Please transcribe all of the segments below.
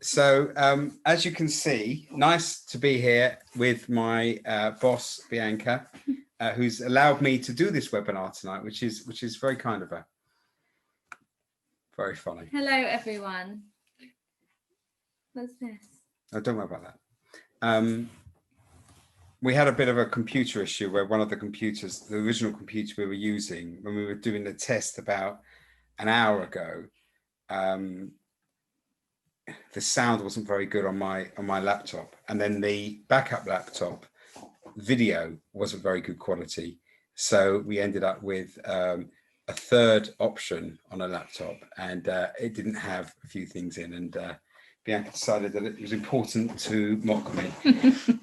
So as you can see, nice to be here with my boss, Bianca, who's allowed me to do this webinar tonight, which is very kind of her. Very funny. Hello, everyone. What's this? Oh, don't worry about that. We had a bit of a computer issue where one of the computers, the original computer we were using when we were doing the test about an hour ago, the sound wasn't very good on my laptop, and then the backup laptop video wasn't very good quality. So we ended up with a third option on a laptop, and it didn't have a few things in, and Bianca decided that it was important to mock me.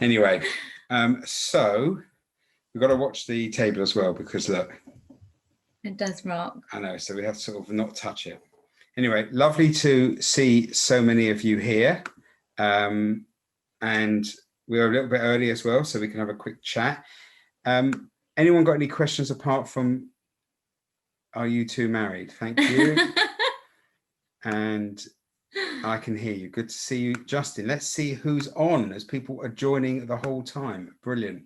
Anyway, so we've got to watch the table as well, because look, it does rock. I know, so we have to sort of not touch it. Anyway, lovely to see so many of you here, and we're a little bit early as well, so we can have a quick chat. Anyone got any questions apart from, are you two married? Thank you. And I can hear you. Good to see you, Justin. Let's see who's on as people are joining the whole time. Brilliant.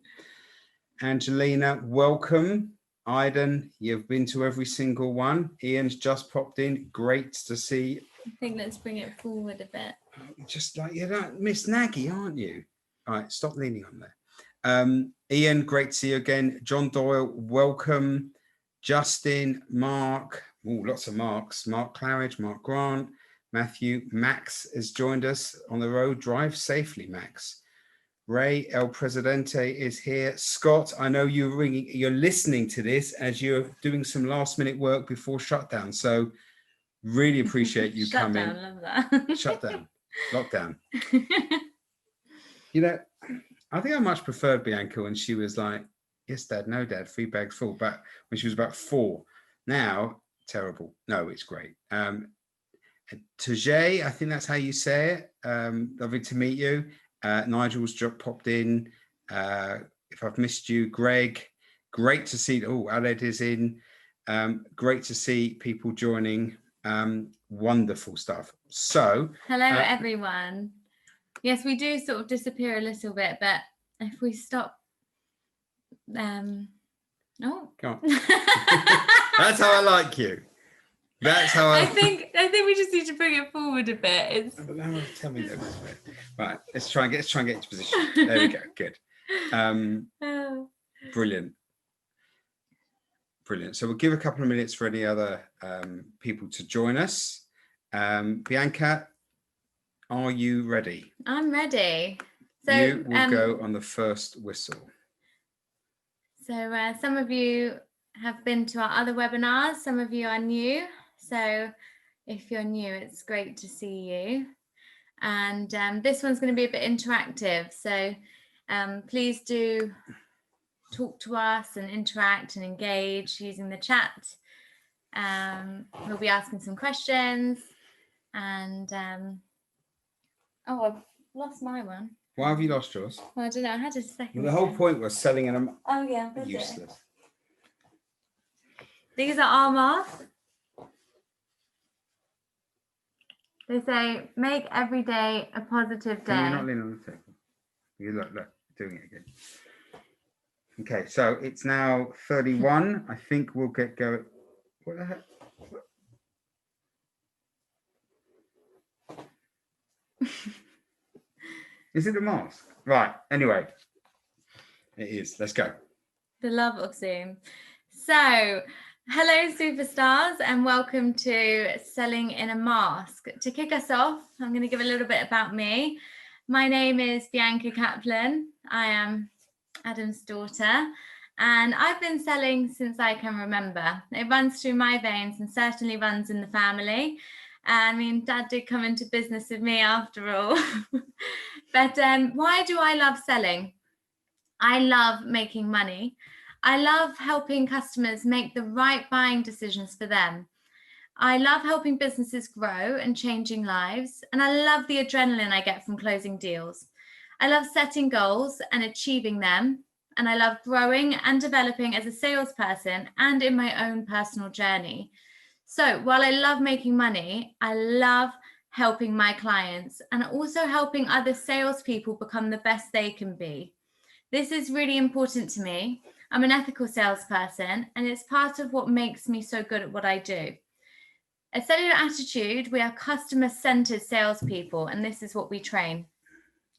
Angelina, welcome. Aiden, you've been to every single one. Ian's just popped in. Great to see. I think let's bring it forward a bit. Just like, you're like Miss Nagy, aren't you? All right, stop leaning on there. Ian, great to see you again. John Doyle, welcome. Justin, Mark, lots of Marks. Mark Claridge, Mark Grant, Matthew, Max has joined us on the road. Drive safely, Max. Ray El Presidente is here. Scott, I know you're listening to this as you're doing some last minute work before shutdown. So really appreciate you coming. Love that. Shutdown, lockdown. You know, I think I much preferred Bianca when she was like, yes, Dad, no, Dad, 3 bags full. But when she was about 4, now, terrible. No, it's great. Tajay, I think that's how you say it. Lovely to meet you. Nigel's just popped in. If I've missed you, Greg, great to see. Oh, Aled is in. Great to see people joining. Wonderful stuff. So, hello, everyone. Yes, we do sort of disappear a little bit, but if we stop, come on. That's how I like you. That's how I think we just need to bring it forward a bit. Tell me that. Right, let's try and get into position. There we go. Good. Brilliant. So we'll give a couple of minutes for any other people to join us. Bianca, are you ready? I'm ready. So you will go on the first whistle. So some of you have been to our other webinars. Some of you are new. So if you're new, it's great to see you. And this one's going to be a bit interactive. So please do talk to us and interact and engage using the chat. We'll be asking some questions. And I've lost my one. Why have you lost yours? Well, I don't know. I had a second. Well, the whole point was selling them. Oh yeah, useless. These are our masks. They say, make every day a positive day. You're not leaning on the table. You look, doing it again. Okay, so it's now 31. I think we'll get going. What the heck? Is it a mask? Right, anyway. It is. Let's go. The love of Zoom. So, hello, superstars, and welcome to Selling in a Mask. To kick us off, I'm going to give a little bit about me. My name is Bianca Caplan. I am Adam's daughter, and I've been selling since I can remember. It runs through my veins and certainly runs in the family. I mean, Dad did come into business with me after all. But why do I love selling? I love making money. I love helping customers make the right buying decisions for them. I love helping businesses grow and changing lives. And I love the adrenaline I get from closing deals. I love setting goals and achieving them. And I love growing and developing as a salesperson and in my own personal journey. So while I love making money, I love helping my clients and also helping other salespeople become the best they can be. This is really important to me. I'm an ethical salesperson, and it's part of what makes me so good at what I do. At Cellular Attitude, we are customer-centered salespeople, and this is what we train.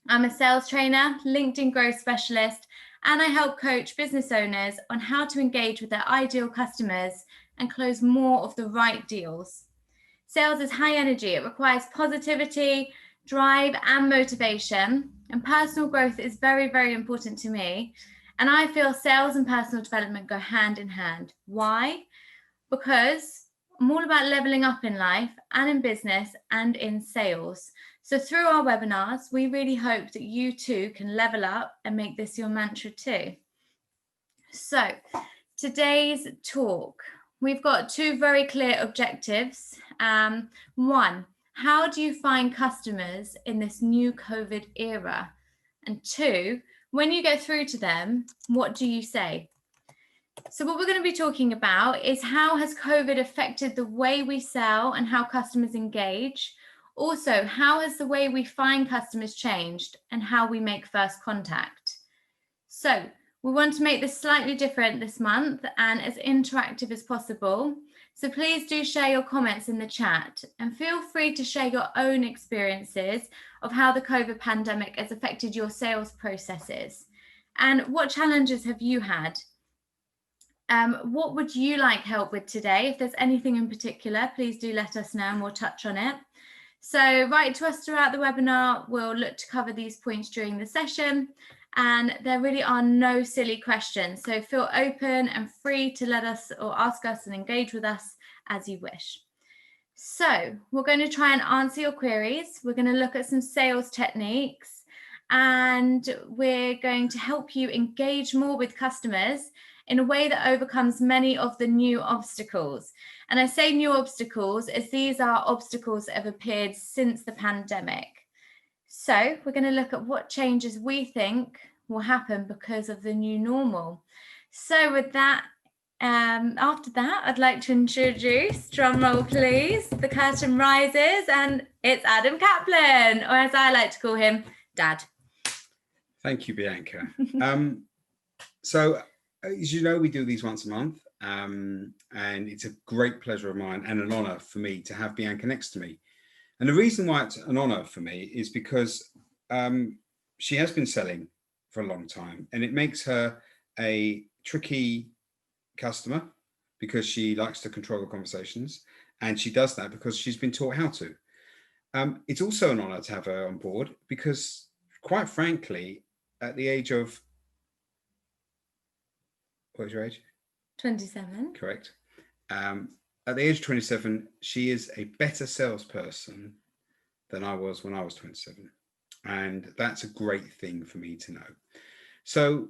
I'm a sales trainer, LinkedIn growth specialist, and I help coach business owners on how to engage with their ideal customers and close more of the right deals. Sales is high energy. It requires positivity, drive, and motivation. And personal growth is very, very important to me. And I feel sales and personal development go hand in hand. Why? Because I'm all about leveling up in life and in business and in sales. So through our webinars, we really hope that you too can level up and make this your mantra too. So today's talk, we've got two very clear objectives. One, how do you find customers in this new COVID era? And two, when you go through to them, what do you say? So what we're going to be talking about is how has COVID affected the way we sell and how customers engage? Also, how has the way we find customers changed and how we make first contact? So we want to make this slightly different this month and as interactive as possible. So please do share your comments in the chat and feel free to share your own experiences of how the COVID pandemic has affected your sales processes and what challenges have you had? What would you like help with today? If there's anything in particular, please do let us know and we'll touch on it. So write to us throughout the webinar. We'll look to cover these points during the session. And there really are no silly questions. So feel open and free to let us or ask us and engage with us as you wish. So we're going to try and answer your queries. We're going to look at some sales techniques and we're going to help you engage more with customers in a way that overcomes many of the new obstacles. And I say new obstacles as these are obstacles that have appeared since the pandemic. So we're going to look at what changes we think will happen because of the new normal. So with that, after that, I'd like to introduce, drum roll please, the curtain rises and it's Adam Caplan, or as I like to call him, Dad. Thank you, Bianca. So as you know, we do these once a month and it's a great pleasure of mine and an honor for me to have Bianca next to me. And the reason why it's an honor for me is because she has been selling for a long time and it makes her a tricky customer because she likes to control the conversations and she does that because she's been taught how to. It's also an honor to have her on board because quite frankly, at the age of, what is your age? 27. Correct. At the age of 27, she is a better salesperson than I was when I was 27. And that's a great thing for me to know. So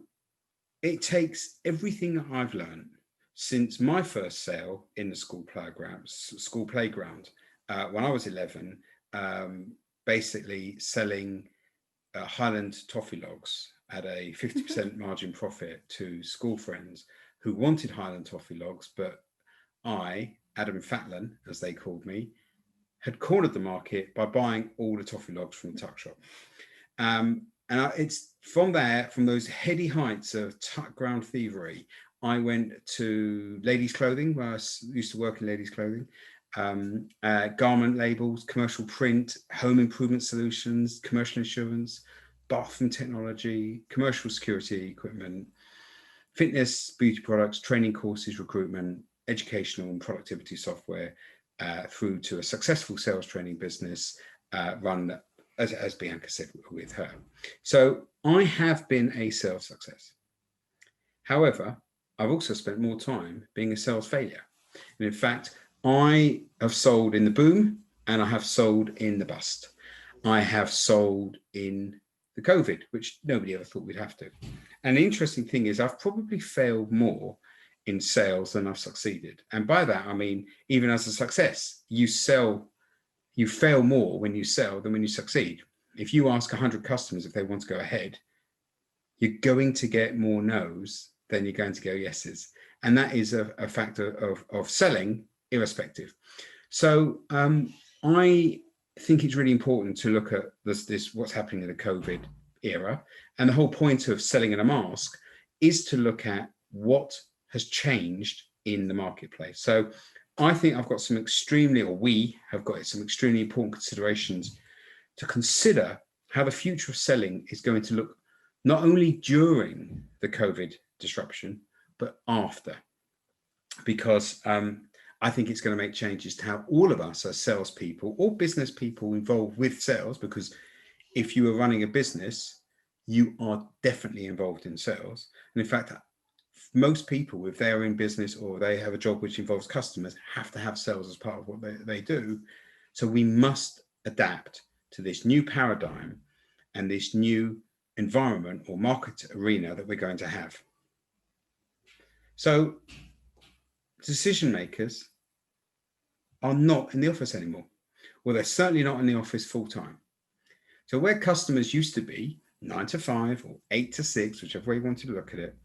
it takes everything that I've learned since my first sale in the school playground when I was 11, basically selling Highland toffee logs at a 50% margin profit to school friends who wanted Highland toffee logs, but I, Adam Caplan, as they called me, had cornered the market by buying all the toffee logs from the tuck shop. It's from there, from those heady heights of tuck ground thievery, I went to ladies' clothing, where I used to work in ladies' clothing, garment labels, commercial print, home improvement solutions, commercial insurance, bathroom technology, commercial security equipment, fitness, beauty products, training courses, recruitment, educational and productivity software, through to a successful sales training business run, as Bianca said, with her. So I have been a sales success. However, I've also spent more time being a sales failure. And in fact, I have sold in the boom and I have sold in the bust. I have sold in the COVID, which nobody ever thought we'd have to. And the interesting thing is I've probably failed more in sales than I've succeeded. And by that, I mean, even as a success, you fail more when you sell than when you succeed. If you ask 100 customers if they want to go ahead, you're going to get more no's than you're going to go yeses. And that is a factor of selling irrespective. So I think it's really important to look at this what's happening in the COVID era. And the whole point of selling in a mask is to look at what has changed in the marketplace. So I think I've got some we have got some extremely important considerations to consider how the future of selling is going to look, not only during the COVID disruption, but after. Because I think it's going to make changes to how all of us as salespeople or business people involved with sales, because if you are running a business, you are definitely involved in sales. And in fact, most people, if they're in business or they have a job which involves customers, have to have sales as part of what they do. So we must adapt to this new paradigm and this new environment or market arena that we're going to have. So decision makers are not in the office anymore. Well, they're certainly not in the office full time. So where customers used to be 9 to 5 or 8 to 6, whichever way you want to look at it,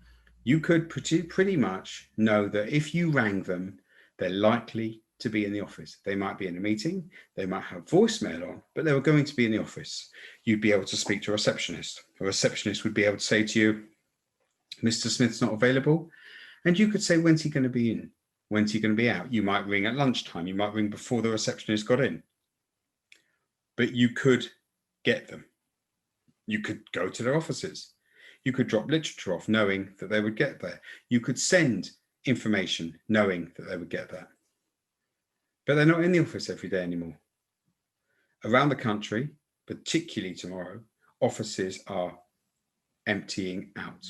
you could pretty much know that if you rang them, they're likely to be in the office. They might be in a meeting, they might have voicemail on, but they were going to be in the office. You'd be able to speak to a receptionist. A receptionist would be able to say to you, Mr. Smith's not available. And you could say, when's he going to be in? When's he going to be out? You might ring at lunchtime. You might ring before the receptionist got in. But you could get them. You could go to their offices. You could drop literature off knowing that they would get there. You could send information knowing that they would get there. But they're not in the office every day anymore. Around the country, particularly tomorrow, offices are emptying out.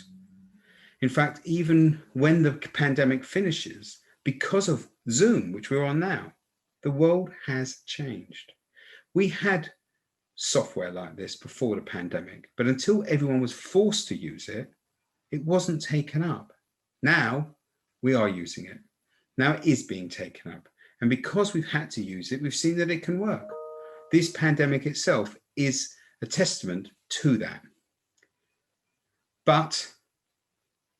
In fact, even when the pandemic finishes, because of Zoom, which we're on now, the world has changed. We had software like this before the pandemic, but until everyone was forced to use it, it wasn't taken up. Now we are using it. Now it is being taken up. And because we've had to use it, we've seen that it can work. This pandemic itself is a testament to that. But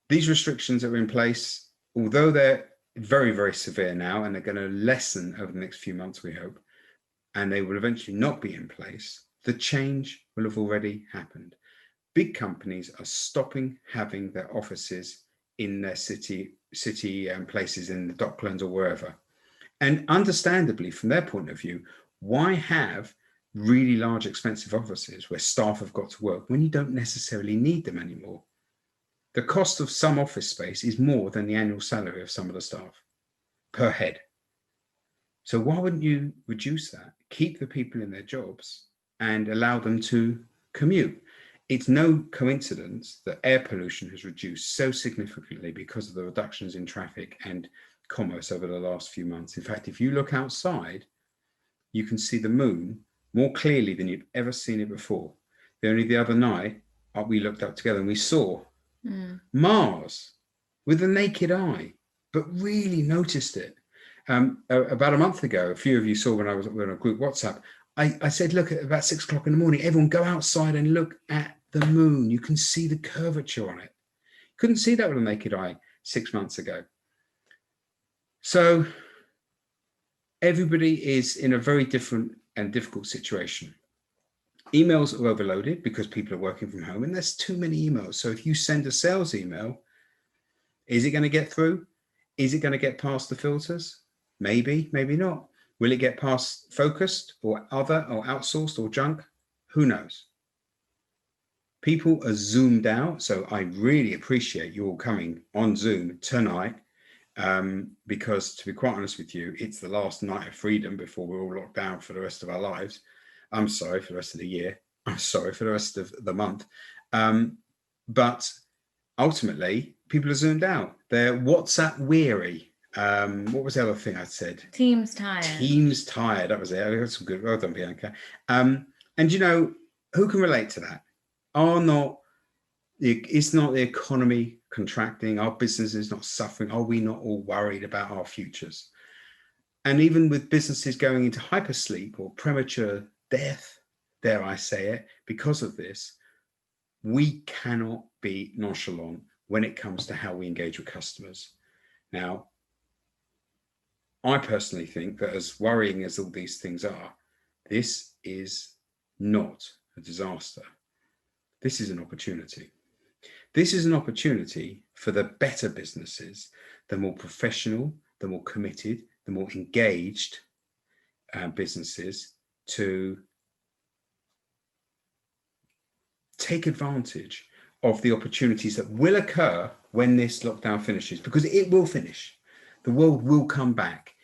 these restrictions that are in place, although they're very, very severe now, and they're going to lessen over the next few months, we hope, and they will eventually not be in place, the change will have already happened. Big companies are stopping having their offices in their city places in the Docklands or wherever. And understandably, from their point of view, why have really large, expensive offices where staff have got to work when you don't necessarily need them anymore? The cost of some office space is more than the annual salary of some of the staff per head. So why wouldn't you reduce that, keep the people in their jobs and allow them to commute? It's no coincidence that air pollution has reduced so significantly because of the reductions in traffic and commerce over the last few months. In fact, if you look outside, you can see the moon more clearly than you've ever seen it before. Only the other night, we looked up together and we saw Mars with the naked eye, but really noticed it. About a month ago, a few of you saw when I was on a group WhatsApp, I said, look, at about 6 o'clock in the morning, everyone go outside and look at the moon. You can see the curvature on it. Couldn't see that with a naked eye 6 months ago. So everybody is in a very different and difficult situation. Emails are overloaded because people are working from home and there's too many emails. So if you send a sales email, is it going to get through? Is it going to get past the filters? Maybe, maybe not. Will it get past focused or other or outsourced or junk? Who knows? People are zoomed out. So I really appreciate you all coming on Zoom tonight because to be quite honest with you, it's the last night of freedom before we're all locked down for the rest of our lives. I'm sorry for the rest of the year. I'm sorry for the rest of the month. But ultimately, people are zoomed out. They're WhatsApp weary. What was the other thing I said? Teams tired. Teams tired. That was it. I got some good. Well done, Bianca. And you know, who can relate to that? It's not the economy contracting. Our business is not suffering. Are we not all worried about our futures? And even with businesses going into hypersleep or premature death, dare I say it, because of this, we cannot be nonchalant when it comes to how we engage with customers. Now, I personally think that as worrying as all these things are, This is not a disaster. This is an opportunity. This is an opportunity for the better businesses, the more professional, the more committed, the more engaged businesses to take advantage of the opportunities that will occur when this lockdown finishes, because it will finish. The world will come back.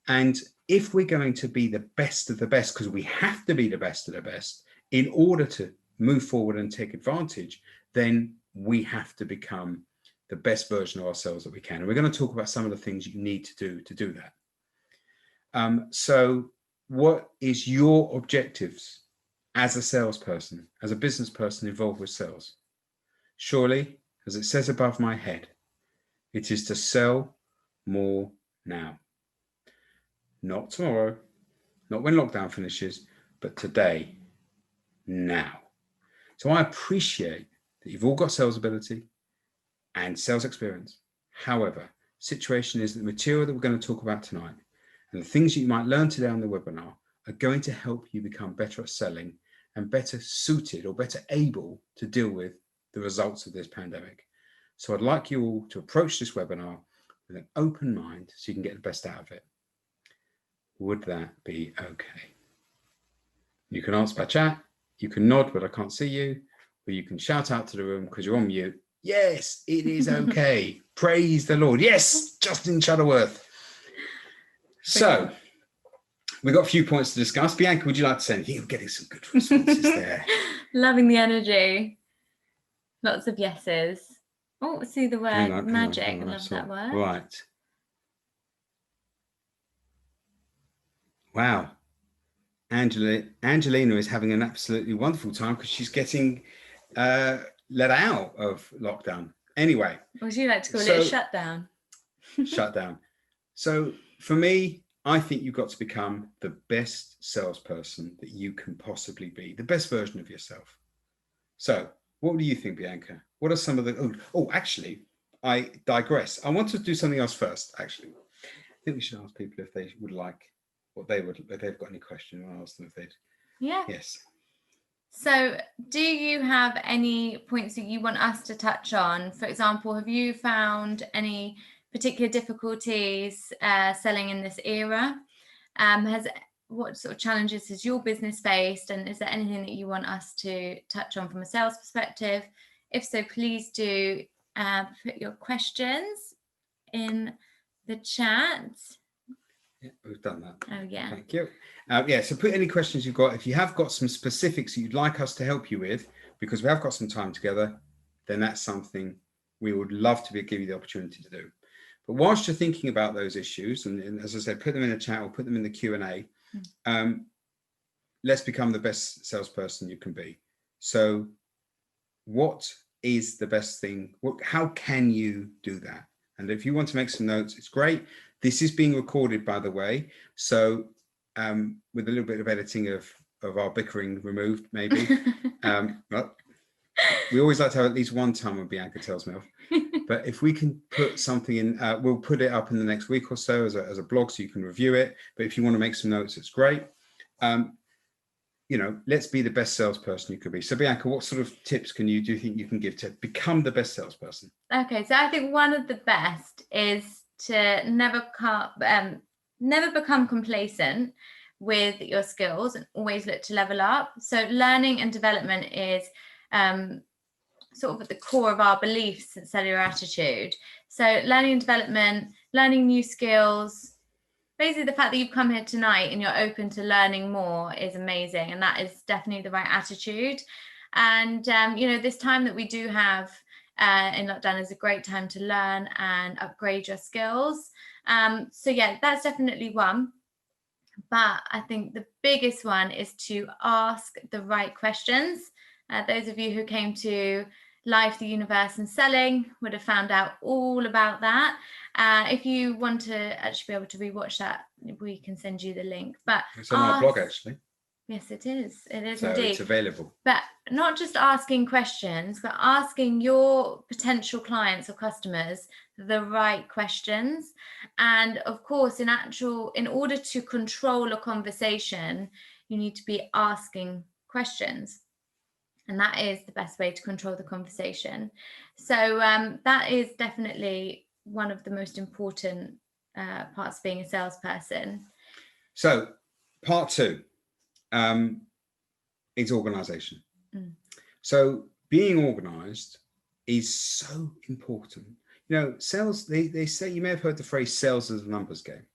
And if we're going to be the best of the best, because we have to be the best of the best in order to move forward and take advantage, then we have to become the best version of ourselves that we can. And we're going to talk about some of the things you need to do that. So what is your objectives as a salesperson, as a business person involved with sales? Surely, as it says above my head, it is to sell more now. Not tomorrow, not when lockdown finishes, but today, now. So I appreciate that you've all got sales ability and sales experience. However, situation is that the material that we're going to talk about tonight and the things that you might learn today on the webinar are going to help you become better at selling and better suited or better able to deal with the results of this pandemic. So I'd like you all to approach this webinar with an open mind so you can get the best out of it. Would that be okay? You can answer by chat, you can nod but I can't see you, or you can shout out to the room because you're on mute. Yes, it is okay. Praise the Lord. Yes, Justin Shuttleworth. So we've got a few points to discuss. Bianca, would you like to say anything? You're getting some good responses there. Loving the energy. Lots of yeses. Oh, see the word magic. I love that word. Right. Wow. Angelina is having an absolutely wonderful time because she's getting let out of lockdown. Anyway. Would you like to call it a shutdown? Shutdown. So for me, I think you've got to become the best salesperson that you can possibly be, the best version of yourself. So what do you think, Bianca? What are some of the... Oh, actually, I digress. I want to do something else first, actually. I think we should ask people if they would like, what they would, if they've got any questions. I'll ask them if they'd... Yeah. Yes. So do you have any points that you want us to touch on? For example, have you found any particular difficulties selling in this era? What sort of challenges has your business faced? And is there anything that you want us to touch on from a sales perspective? If so, please do put your questions in the chat. Yeah, we've done that. Oh, yeah. Thank you. So put any questions you've got. If you have got some specifics that you'd like us to help you with, because we have got some time together, then that's something we would love to give you the opportunity to do. But whilst you're thinking about those issues, and as I said, put them in the chat or put them in the Q&A, let's become the best salesperson you can be. So what is the best thing? How can you do that? And if you want to make some notes, it's great. This is being recorded, by the way. So with a little bit of editing of our bickering removed, maybe. But we always like to have at least one time when Bianca tells me off. But if we can put something in, we'll put it up in the next week or so as a blog so you can review it. But if you want to make some notes, it's great. Let's be the best salesperson you could be. So Bianca, what sort of tips do you think you can give to become the best salesperson? Okay, so I think one of the best is to never become complacent with your skills and always look to level up. So learning and development is sort of at the core of our beliefs and cellular attitude. So learning and development, learning new skills, basically the fact that you've come here tonight and you're open to learning more is amazing. And that is definitely the right attitude. And, this time that we do have in lockdown is a great time to learn and upgrade your skills. So yeah, that's definitely one. But I think the biggest one is to ask the right questions. Those of you who came to Life, the Universe and Selling would have found out all about that. If you want to actually be able to rewatch that, we can send you the link. But it's on our blog, actually. Yes, it is. It is so indeed. It's available. But not just asking questions, but asking your potential clients or customers the right questions. And of course, in order to control a conversation, you need to be asking questions. And that is the best way to control the conversation. So that is definitely one of the most important parts of being a salesperson. So part 2 is organization. So being organized is so important. You know, sales, they say, you may have heard the phrase sales is a numbers game.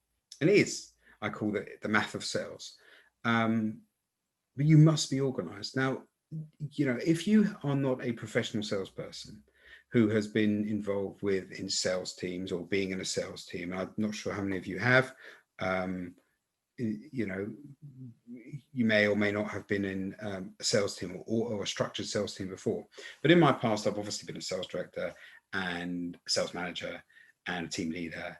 And it is. I call it the math of sales. But you must be organized. Now, you know, if you are not a professional salesperson who has been involved in sales teams or being in a sales team, I'm not sure how many of you have, you know, you may or may not have been in a sales team or a structured sales team before. But in my past, I've obviously been a sales director and a sales manager and a team leader.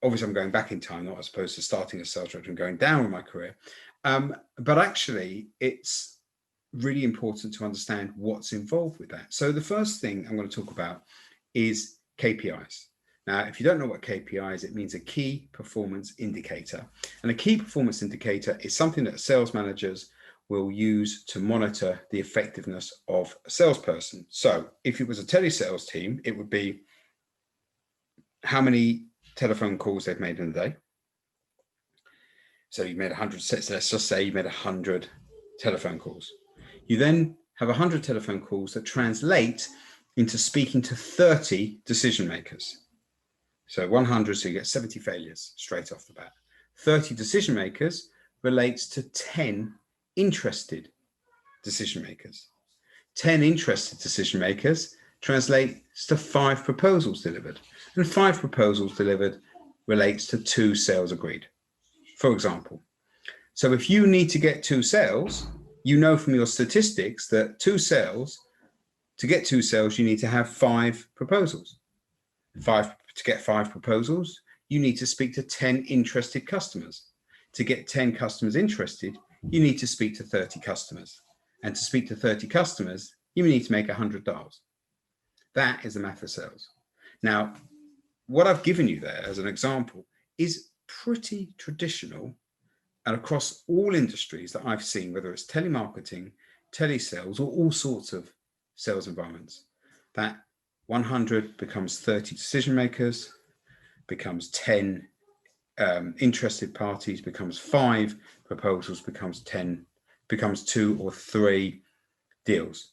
Obviously, I'm going back in time, not as opposed to starting as sales director and going down in my career. But actually, it's really important to understand what's involved with that. So the first thing I'm going to talk about is KPIs. Now, if you don't know what KPI is, it means a key performance indicator. And a key performance indicator is something that sales managers will use to monitor the effectiveness of a salesperson. So if it was a telesales team, it would be how many telephone calls they've made in a day. So you made 100, so let's just say you made 100 telephone calls. You then have 100 telephone calls that translate into speaking to 30 decision makers. So 100, so you get 70 failures straight off the bat. 30 decision makers relates to 10 interested decision makers. 10 interested decision makers translates to 5 proposals delivered. And 5 proposals delivered relates to 2 sales agreed, for example. So if you need to get 2 sales, you know from your statistics that to get 2 sales, you need to have 5 proposals. To get 5 proposals, you need to speak to 10 interested customers. To get 10 customers interested, you need to speak to 30 customers. And to speak to 30 customers, you need to make 100 dials. That is the math of sales. Now, what I've given you there as an example is pretty traditional and across all industries that I've seen, whether it's telemarketing, telesales, or all sorts of sales environments, that 100 becomes 30 decision makers, becomes 10 interested parties, becomes 5 proposals, becomes 2 or 3 deals.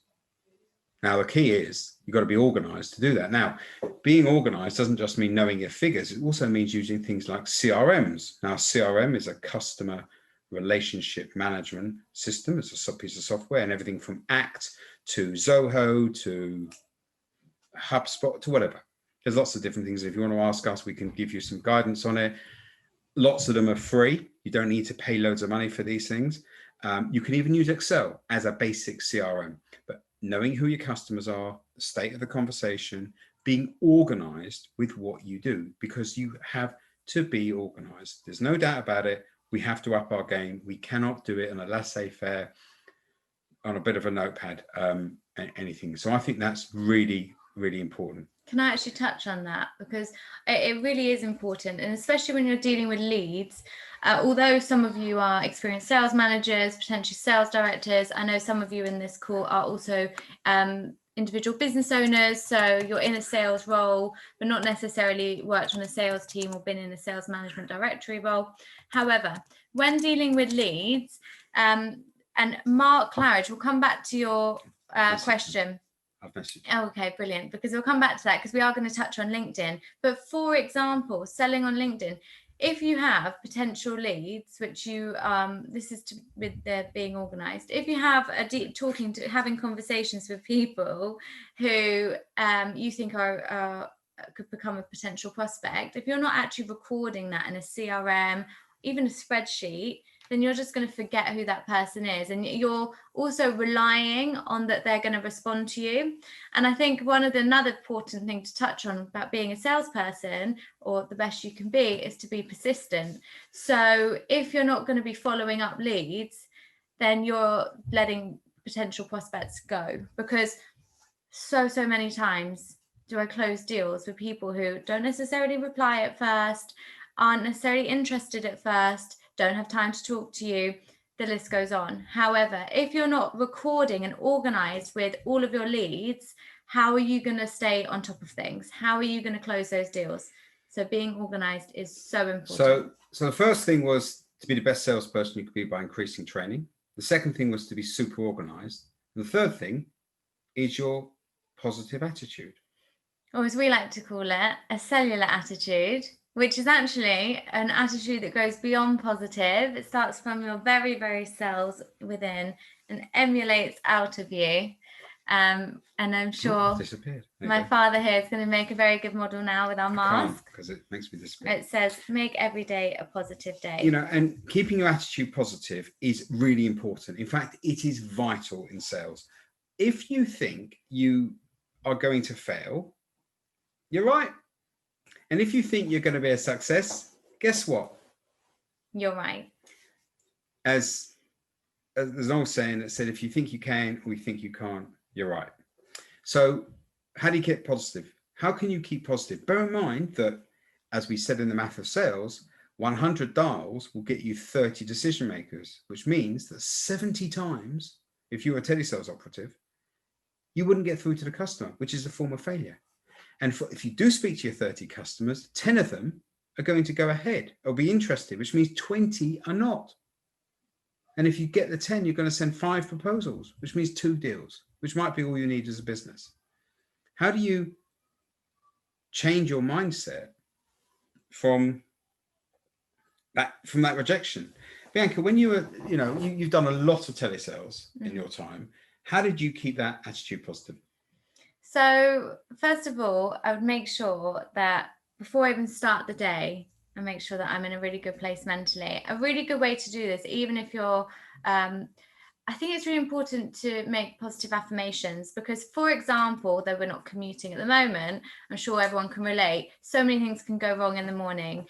Now, the key is you've got to be organized to do that. Now, being organized doesn't just mean knowing your figures. It also means using things like CRMs. Now, CRM is a customer relationship management system. It's a piece of software, and everything from Act to Zoho to HubSpot to whatever. There's lots of different things. If you want to ask us, we can give you some guidance on it. Lots of them are free. You don't need to pay loads of money for these things. You can even use Excel as a basic CRM, but knowing who your customers are, the state of the conversation, being organized with what you do, because you have to be organized. There's no doubt about it. We have to up our game. We cannot do it on a laissez-faire, on a bit of a notepad, anything. So I think that's really, really important. Can I actually touch on that? Because it really is important, and especially when you're dealing with leads, although some of you are experienced sales managers, potentially sales directors, I know some of you in this call are also individual business owners, so you're in a sales role, but not necessarily worked on a sales team or been in a sales management directory role. However, when dealing with leads, and Mark Claridge, we'll come back to your question. Oh, okay, brilliant, because we'll come back to that because we are going to touch on LinkedIn. But for example, selling on LinkedIn, if you have potential leads, which you this is with being organized, if you have having conversations with people who you think are could become a potential prospect, if you're not actually recording that in a CRM, even a spreadsheet, then you're just going to forget who that person is. And you're also relying on that they're going to respond to you. And I think another important thing to touch on about being a salesperson, or the best you can be, is to be persistent. So if you're not going to be following up leads, then you're letting potential prospects go, because so many times do I close deals with people who don't necessarily reply at first, aren't necessarily interested at first, don't have time to talk to you. The list goes on. However, if you're not recording and organized with all of your leads, how are you going to stay on top of things? How are you going to close those deals? So being organized is so important. So the first thing was to be the best salesperson you could be by increasing training. The second thing was to be super organized. And the third thing is your positive attitude. Or as we like to call it, a cellular attitude, which is actually an attitude that goes beyond positive. It starts from your very, very cells within and emulates out of you. And I'm sure my father here is going to make a very good model now with our mask. Because it makes me disappear. It says, make every day a positive day. You know, and keeping your attitude positive is really important. In fact, it is vital in sales. If you think you are going to fail, you're right. And if you think you're going to be a success, guess what? You're right. As there's an old saying that said, if you think you can or you think you can't, you're right. So how do you get positive? How can you keep positive? Bear in mind that, as we said in the math of sales, 100 dials will get you 30 decision makers, which means that 70 times, if you were a telesales operative, you wouldn't get through to the customer, which is a form of failure. And if you do speak to your 30 customers, 10 of them are going to go ahead or be interested, which means 20 are not. And if you get the 10, you're going to send 5 proposals, which means 2 deals, which might be all you need as a business. How do you change your mindset from that rejection? Bianca, when you were, you've done a lot of telesales in your time. How did you keep that attitude positive? So first of all, I would make sure that before I even start the day, I make sure that I'm in a really good place mentally. A really good way to do this, even if you're, I think it's really important to make positive affirmations because, for example, though we're not commuting at the moment, I'm sure everyone can relate. So many things can go wrong in the morning.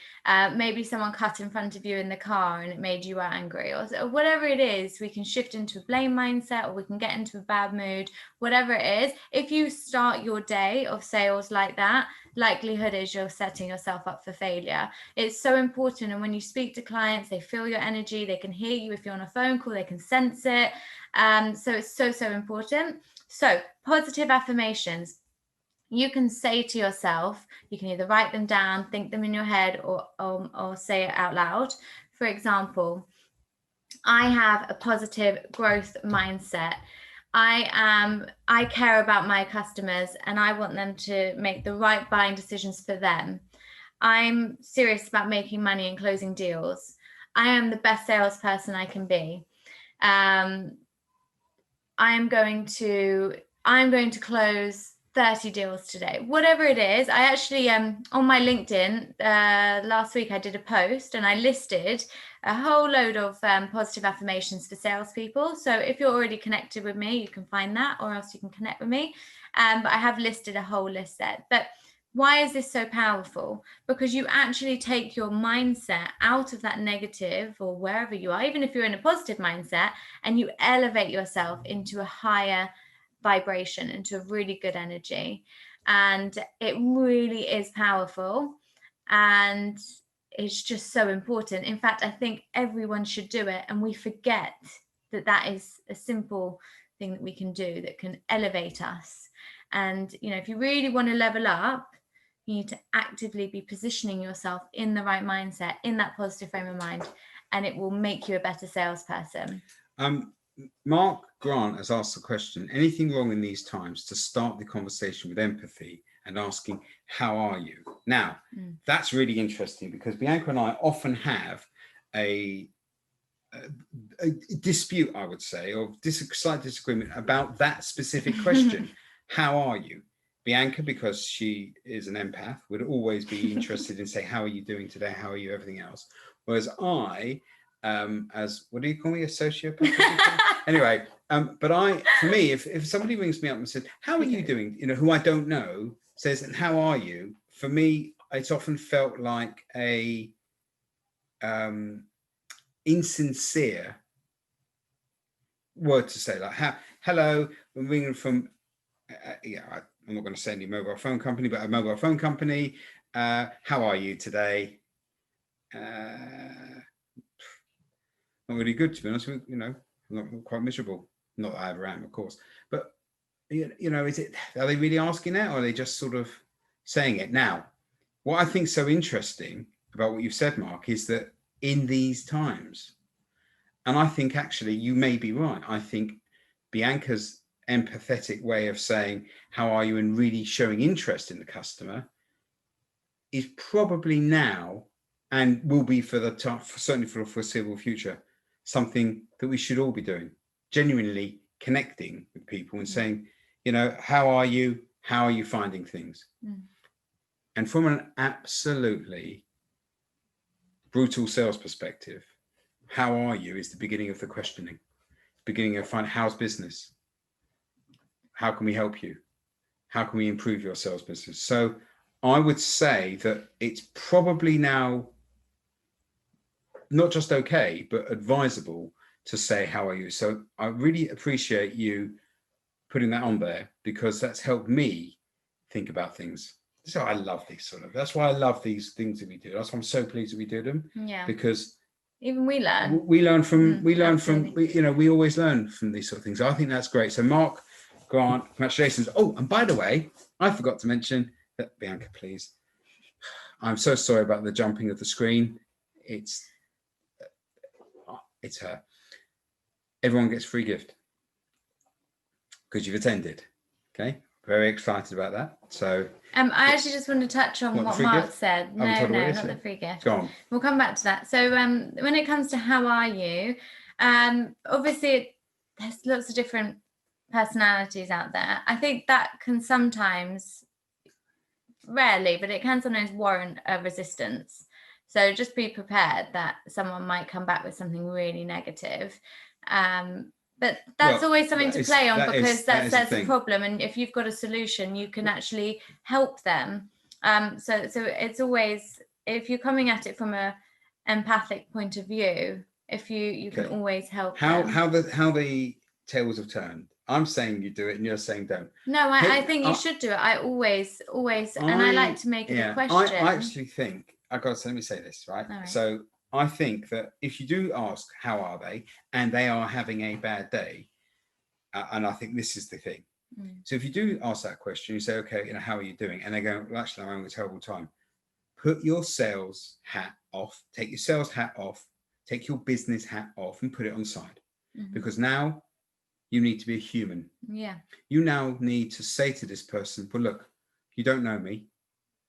Maybe someone cut in front of you in the car and it made you angry, or whatever it is. We can shift into a blame mindset, or we can get into a bad mood, whatever it is. If you start your day of sales like that, likelihood is you're setting yourself up for failure. It's so important. And when you speak to clients, they feel your energy, they can hear you. If you're on a phone call, they can sense it. So it's so important. So positive affirmations, you can say to yourself, you can either write them down, think them in your head, or say it out loud. For example, I have a positive growth mindset. I care about my customers and I want them to make the right buying decisions for them. I'm serious about making money and closing deals. I am the best salesperson I can be. I'm going to close 30 deals today, whatever it is. I actually, on my LinkedIn, last week I did a post and I listed a whole load of positive affirmations for salespeople. So if you're already connected with me, you can find that, or else you can connect with me. But I have listed a whole list there. But why is this so powerful? Because you actually take your mindset out of that negative or wherever you are, even if you're in a positive mindset, and you elevate yourself into a higher vibration, into a really good energy. And it really is powerful. And it's just so important. In fact, I think everyone should do it. And we forget that that is a simple thing that we can do that can elevate us. And, if you really want to level up, you need to actively be positioning yourself in the right mindset, in that positive frame of mind, and it will make you a better salesperson. Mark Grant has asked the question, anything wrong in these times to start the conversation with empathy and asking, how are you? Now, that's really interesting because Bianca and I often have a dispute, I would say, or slight disagreement about that specific question. How are you? Bianca, because she is an empath, would always be interested in say, how are you doing today? How are you? Everything else. Whereas I, as what do you call me, a sociopath? Anyway, but for me, if somebody rings me up and says, how are you doing? Who I don't know says, and how are you? For me, it's often felt like a insincere word to say, like, hello, I'm ringing from, I'm not going to say any mobile phone company, but a mobile phone company. How are you today? not really good, to be honest with you. Know, not quite miserable. Not that I ever am, of course, but are they really asking that, or are they just sort of saying it? Now, what I think is so interesting about what you've said, Mark, is that in these times, and I think actually you may be right. I think Bianca's empathetic way of saying, how are you, and really showing interest in the customer is probably now, and will be for the time, certainly for the foreseeable future, something that we should all be doing, genuinely connecting with people and saying, how are you? How are you finding things? And from an absolutely brutal sales perspective, how are you is the beginning of the questioning, beginning of finding how's business? How can we help you? How can we improve your sales business? So I would say that it's probably now not just okay, but advisable to say, how are you? So I really appreciate you putting that on there, because that's helped me think about things. So I love these that's why I love these things that we do. That's why I'm so pleased that we do them. Yeah. Because even we learn. We always learn from these sort of things. I think that's great. So Mark, Grant, congratulations. Oh, and by the way, I forgot to mention that, Bianca, please. I'm so sorry about the jumping of the screen. It's her. Everyone gets a free gift because you've attended. Okay, very excited about that. So I actually just want to touch on what Mark said. No, not the free gift. Go on. We'll come back to that. So when it comes to how are you, obviously there's lots of different personalities out there. I think that can sometimes, rarely, but it can sometimes warrant a resistance. So just be prepared that someone might come back with something really negative. But that's always something to play on, because that's a problem. And if you've got a solution, you can actually help them. So it's always, if you're coming at it from a empathic point of view, if you can always help them. How the tables have turned. I'm saying you do it and you're saying don't. No, I think you should do it. I always, and I like to make it a question. I actually think, let me say this, right? So I think that if you do ask, how are they? And they are having a bad day. And I think this is the thing. So if you do ask that question, you say, okay, how are you doing? And they go, well, actually, I'm having a terrible time. Put your sales hat off, take your sales hat off, take your business hat off and put it on the side. Because now you need to be a human. Yeah. You now need to say to this person, well, look, you don't know me,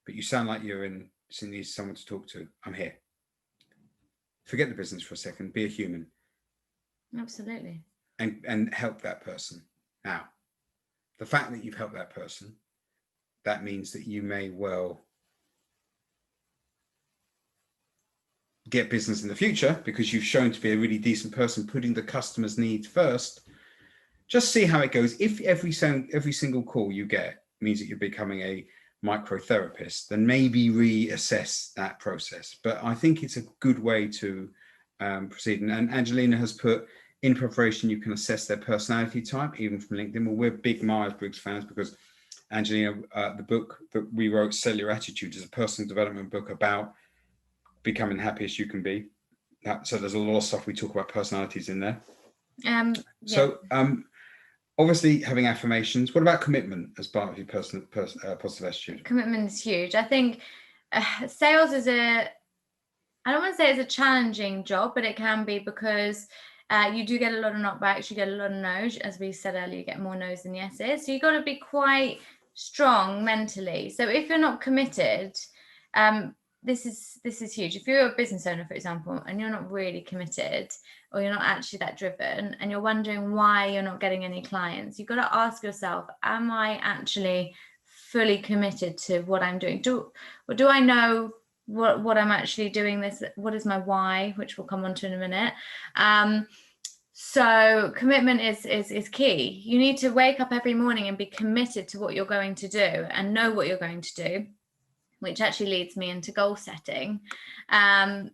but you sound like you need someone to talk to. I'm here. Forget the business for a second, be a human. Absolutely. And help that person. Now, the fact that you've helped that person, that means that you may well get business in the future because you've shown to be a really decent person, putting the customer's needs first. Just see how it goes. If every single call you get means that you're becoming a microtherapist, then maybe reassess that process. But I think it's a good way to proceed. And Angelina has put, in preparation, you can assess their personality type, even from LinkedIn. Well, we're big Myers-Briggs fans because Angelina, the book that we wrote, Sell Your Attitude, is a personal development book about becoming the happiest you can be. So there's a lot of stuff we talk about personalities in there. So obviously having affirmations. What about commitment as part of your positive attitude? Commitment is huge. I think sales is I don't want to say it's a challenging job, but it can be, because you do get a lot of knockbacks, you get a lot of no's. As we said earlier, you get more no's than yeses. So you've got to be quite strong mentally. So if you're not committed, this is huge. If you're a business owner, for example, and you're not really committed, or you're not actually that driven, and you're wondering why you're not getting any clients, you've got to ask yourself, am I actually fully committed to what I'm doing? Do I know what I'm actually doing this? What is my why, which we'll come on to in a minute. So commitment is key. You need to wake up every morning and be committed to what you're going to do and know what you're going to do, which actually leads me into goal setting. When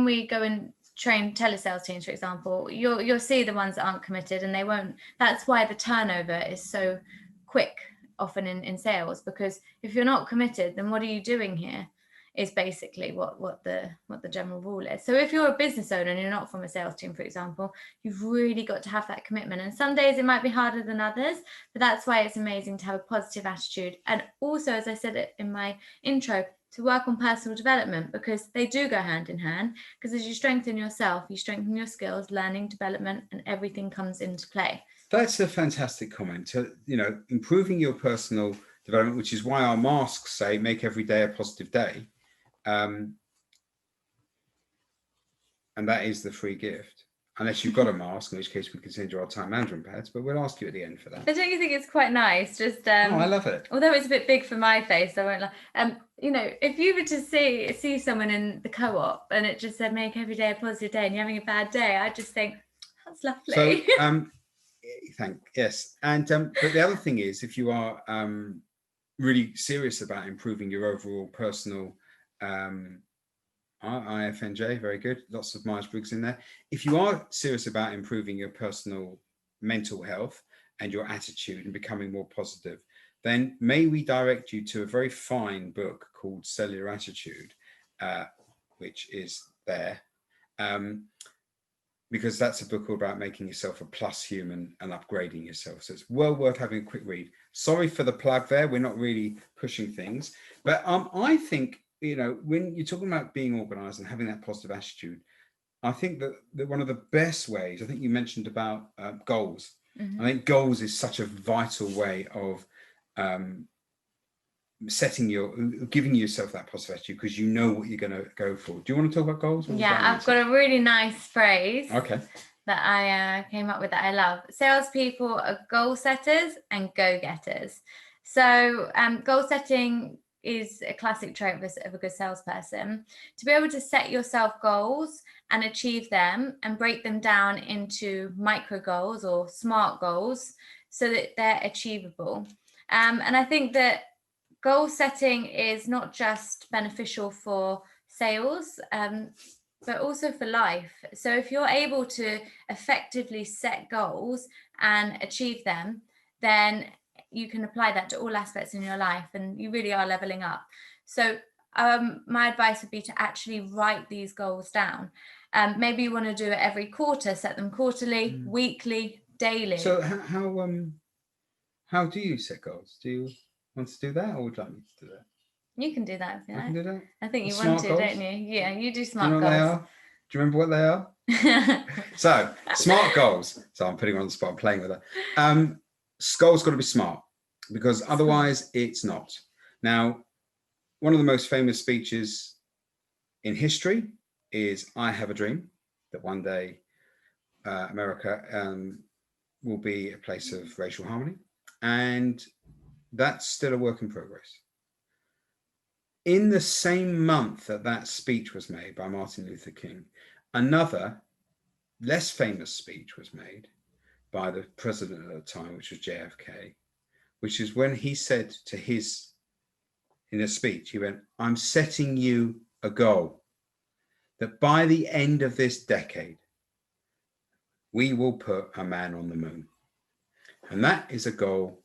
we go and train telesales teams, for example, you'll see the ones that aren't committed, and they won't. That's why the turnover is so quick often in sales, because if you're not committed, then what are you doing here? is basically what the general rule is. So if you're a business owner and you're not from a sales team, for example, you've really got to have that commitment. And some days it might be harder than others, but that's why it's amazing to have a positive attitude. And also, as I said in my intro, to work on personal development, because they do go hand in hand. Because as you strengthen yourself, you strengthen your skills, learning, development, and everything comes into play. That's a fantastic comment. So, improving your personal development, which is why our masks say make every day a positive day. And that is the free gift. Unless you've got a mask, in which case we can send you our time management pads, but we'll ask you at the end for that. But don't you think it's quite nice? Just I love it. Although it's a bit big for my face, I won't lie. If you were to see someone in the co-op and it just said make every day a positive day and you're having a bad day, I just think that's lovely. So yes. And but the other thing is, if you are really serious about improving your overall personal IFNJ, very good. Lots of Myers-Briggs in there. If you are serious about improving your personal mental health and your attitude and becoming more positive, then may we direct you to a very fine book called Sell Your Attitude, which is there, because that's a book all about making yourself a plus human and upgrading yourself. So it's well worth having a quick read. Sorry for the plug there. We're not really pushing things, but I think, when you're talking about being organized and having that positive attitude, I think that one of the best ways, I think you mentioned about goals. Mm-hmm. I think goals is such a vital way of giving yourself that positive attitude, because you know what you're going to go for. Do you want to talk about goals? Yeah, I've got a really nice phrase. Okay. That I came up with that I love. Salespeople are goal setters and go-getters. So goal setting is a classic trait of a good salesperson. To be able to set yourself goals and achieve them and break them down into micro goals or SMART goals so that they're achievable. And I think that goal setting is not just beneficial for sales, but also for life. So if you're able to effectively set goals and achieve them, then you can apply that to all aspects in your life and you really are leveling up. So my advice would be to actually write these goals down. Maybe you want to do it every quarter, set them quarterly, weekly, daily. So how do you set goals? Do you want to do that, or would you like me to do that? You can do that if you like. I can do that? I think you want to, goals? don't you? Yeah, you do SMART goals. Do you remember what they are? So, SMART goals. So I'm putting her on the spot, I'm playing with her. Goals got to be smart, because otherwise it's not. Now, one of the most famous speeches in history is I have a dream that one day America will be a place of racial harmony. And that's still a work in progress. In the same month that speech was made by Martin Luther King, another less famous speech was made by the president at the time, which was JFK, which is when he said to in a speech, he went, I'm setting you a goal that by the end of this decade, we will put a man on the moon. And that is a goal,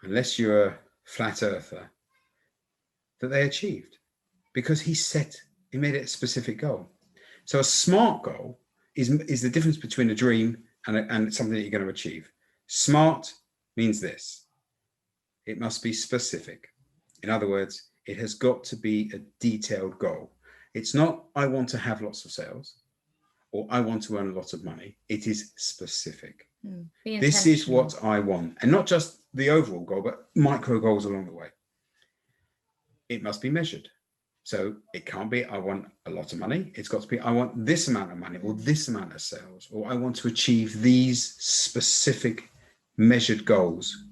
unless you're a flat earther, that they achieved, because he made it a specific goal. So a SMART goal is the difference between a dream and something that you're going to achieve. SMART means this: it must be specific. In other words, it has got to be a detailed goal. It's not, I want to have lots of sales or I want to earn a lot of money. It is specific. This is what I want. And not just the overall goal, but micro goals along the way. It must be measured. So it can't be, I want a lot of money. It's got to be, I want this amount of money or this amount of sales, or I want to achieve these specific measured goals.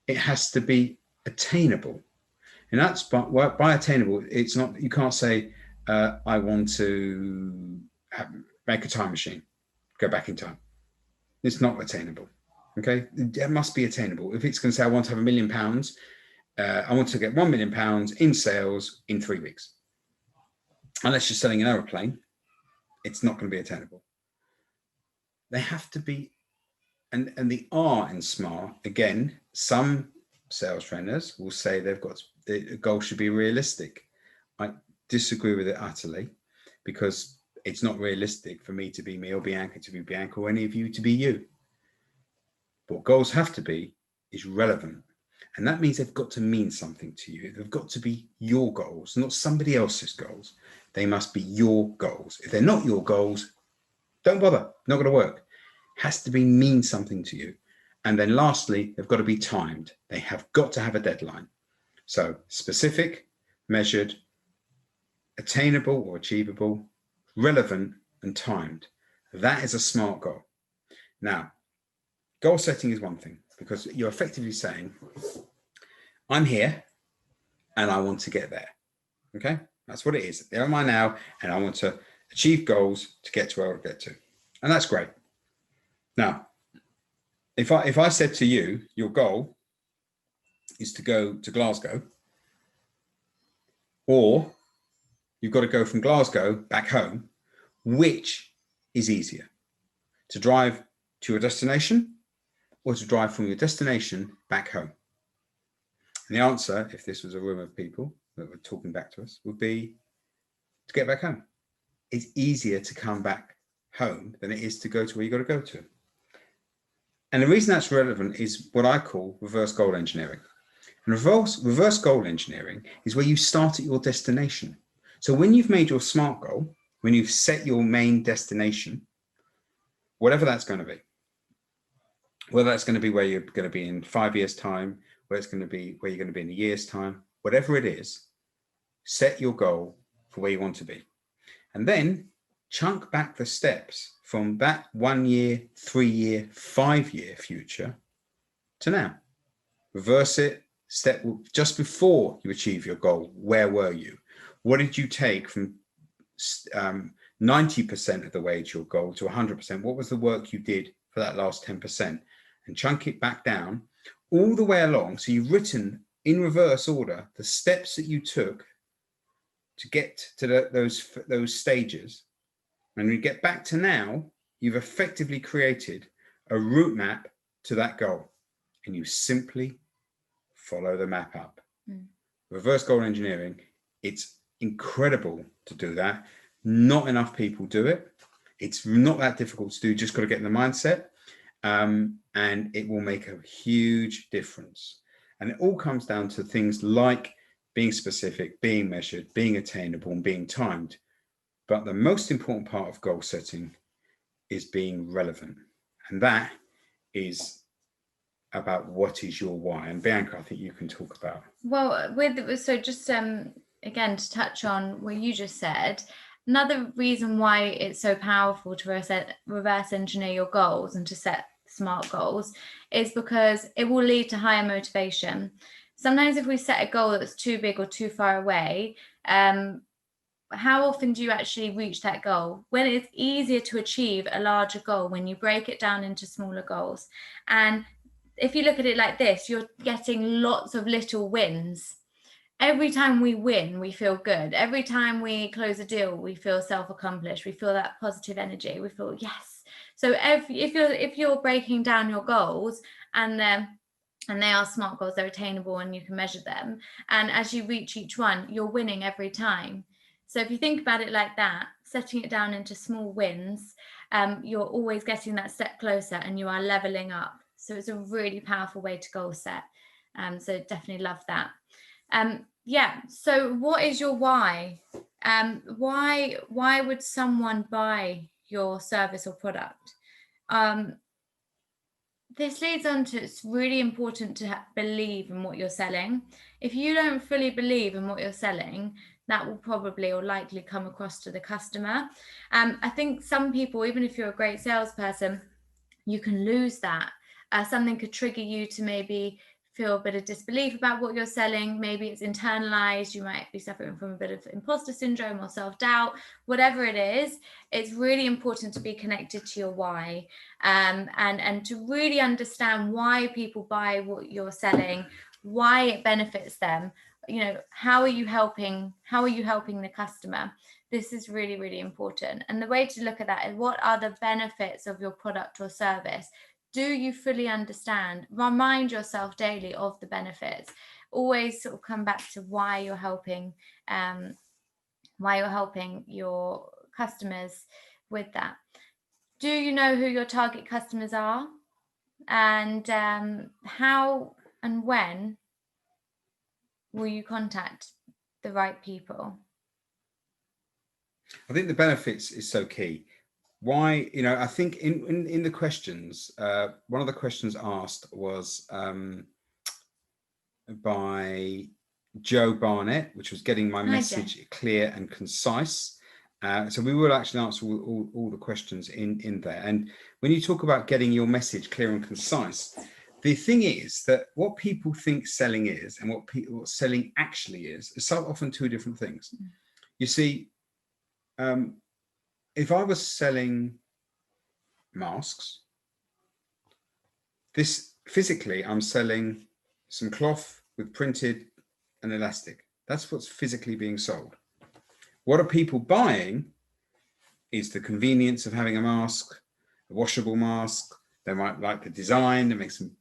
It has to be attainable. And that's by attainable, it's not, you can't say, I want to make a time machine, go back in time. It's not attainable. Okay. It must be attainable. If it's going to say, I want to have £1 million, I want to get £1 million in sales in 3 weeks. Unless you're selling an aeroplane, it's not going to be attainable. They have to be, and the R in SMART, again, some sales trainers will say the goal should be realistic. I disagree with it utterly, because it's not realistic for me to be me or Bianca to be Bianca or any of you to be you. What goals have to be is relevant. And that means they've got to mean something to you. They've got to be your goals, not somebody else's goals. They must be your goals. If they're not your goals, don't bother, not going to work. Has to mean something to you. And then lastly, they've got to be timed. They have got to have a deadline. So specific, measured, attainable or achievable, relevant, and timed. That is a SMART goal. Now, goal setting is one thing, because you're effectively saying, I'm here and I want to get there. Okay, that's what it is. There am I now, and I want to achieve goals to get to where I want to get to. And that's great. Now, if I said to you, your goal is to go to Glasgow, or you've got to go from Glasgow back home, which is easier? To drive to your destination, or to drive from your destination back home? And the answer, if this was a room of people that were talking back to us, would be to get back home. It's easier to come back home than it is to go to where you got to go to. And the reason that's relevant is what I call reverse goal engineering. And reverse goal engineering is where you start at your destination. So when you've made your SMART goal, when you've set your main destination, whatever that's going to be, whether that's going to be where you're going to be in 5 years' time, where it's going to be where you're going to be in a year's time, whatever it is, set your goal for where you want to be. And then chunk back the steps from that 1 year, 3 year, 5 year future to now. Reverse it, step just before you achieve your goal. Where were you? What did you take from 90% of the way to your goal to 100%? What was the work you did for that last 10%? And chunk it back down all the way along. So you've written in reverse order the steps that you took to get to those stages. And when you get back to now, you've effectively created a route map to that goal, and you simply follow the map up. Reverse goal engineering, it's incredible to do that. Not enough people do it. It's not that difficult to do. Just got to get in the mindset, and it will make a huge difference. And it all comes down to things like being specific, being measured, being attainable, and being timed. But the most important part of goal setting is being relevant. And that is about what is your why. And Bianca, I think you can talk about. Well, so just again, to touch on what you just said, another reason why it's so powerful to reverse engineer your goals and to set SMART goals is because it will lead to higher motivation. Sometimes if we set a goal that's too big or too far away, how often do you actually reach that goal? When it's easier to achieve a larger goal, when you break it down into smaller goals. And if you look at it like this, you're getting lots of little wins. Every time we win, we feel good. Every time we close a deal, we feel self-accomplished. We feel that positive energy. We feel yes. So if you're breaking down your goals and they are SMART goals, they're attainable and you can measure them. And as you reach each one, you're winning every time. So if you think about it like that, setting it down into small wins, you're always getting that step closer and you are leveling up. So it's a really powerful way to goal set. So definitely love that. Yeah. So what is your why? Why would someone buy your service or product? This leads on to, it's really important to believe in what you're selling. If you don't fully believe in what you're selling, that will probably or likely come across to the customer. I think some people, even if you're a great salesperson, you can lose that. Something could trigger you to maybe feel a bit of disbelief about what you're selling. Maybe it's internalized. You might be suffering from a bit of imposter syndrome or self-doubt. Whatever it is, it's really important to be connected to your why, and to really understand why people buy what you're selling, why it benefits them. You know, how are you helping the customer? This is really, really important. And the way to look at that is, what are the benefits of your product or service? Do you fully understand? Remind yourself daily of the benefits. Always sort of come back to why you're helping why you're helping your customers with that. Do you know who your target customers are? And how and when will you contact the right people? I think the benefits is so key. Why, I think in the questions, one of the questions asked was by Joe Barnett, which was getting my message clear and concise. So we will actually answer all the questions in there. And when you talk about getting your message clear and concise, the thing is that what people think selling is and what selling actually is so often two different things. You see, if I was selling masks, this physically, I'm selling some cloth with printed and elastic. That's what's physically being sold. What are people buying is the convenience of having a mask, a washable mask. They might like the design that makes them,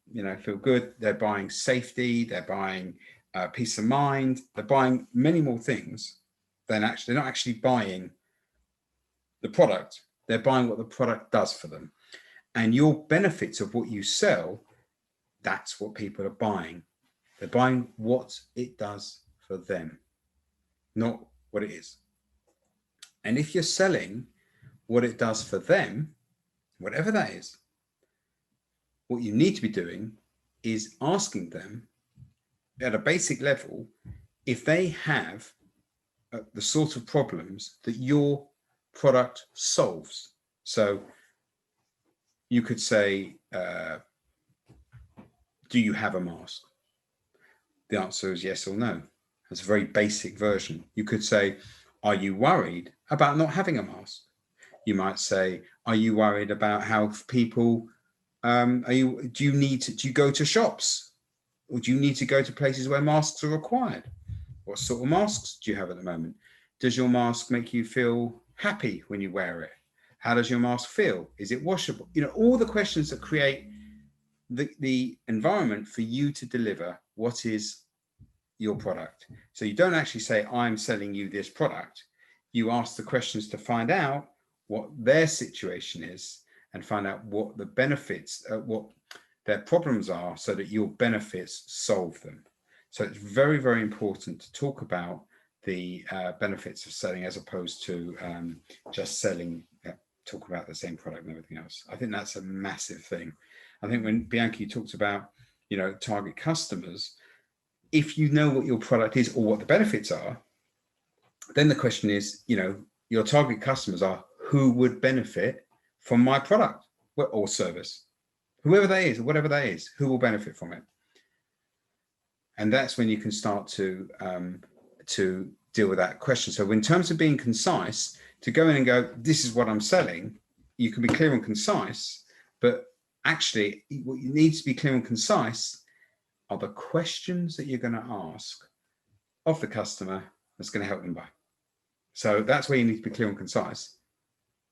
feel good. They're buying safety. They're buying peace of mind. They're buying many more things than they're not actually buying the product. They're buying what the product does for them. And your benefits of what you sell, that's what people are buying. They're buying what it does for them, not what it is. And if you're selling what it does for them, whatever that is, what you need to be doing is asking them at a basic level if they have the sort of problems that your product solves. So you could say, do you have a mask? The answer is yes or no. That's a very basic version. You could say, are you worried about not having a mask? You might say, are you worried about how people, do you go to shops? Or do you need to go to places where masks are required? What sort of masks do you have at the moment? Does your mask make you feel happy when you wear it? How does your mask feel? Is it washable? All the questions that create the environment for you to deliver what is your product. So you don't actually say, I'm selling you this product. You ask the questions to find out what their situation is and find out what the benefits, what their problems are, so that your benefits solve them. So it's very, very important to talk about the benefits of selling as opposed to just selling, talk about the same product and everything else. I think that's a massive thing. I think when Bianca talked about, target customers, if you know what your product is or what the benefits are, then the question is, your target customers are who would benefit from my product or service, whoever that is, or whatever that is, who will benefit from it. And that's when you can start to deal with that question. So in terms of being concise, to go in and go, this is what I'm selling, you can be clear and concise, but actually what you need to be clear and concise are the questions that you're going to ask of the customer that's going to help them buy. So that's where you need to be clear and concise.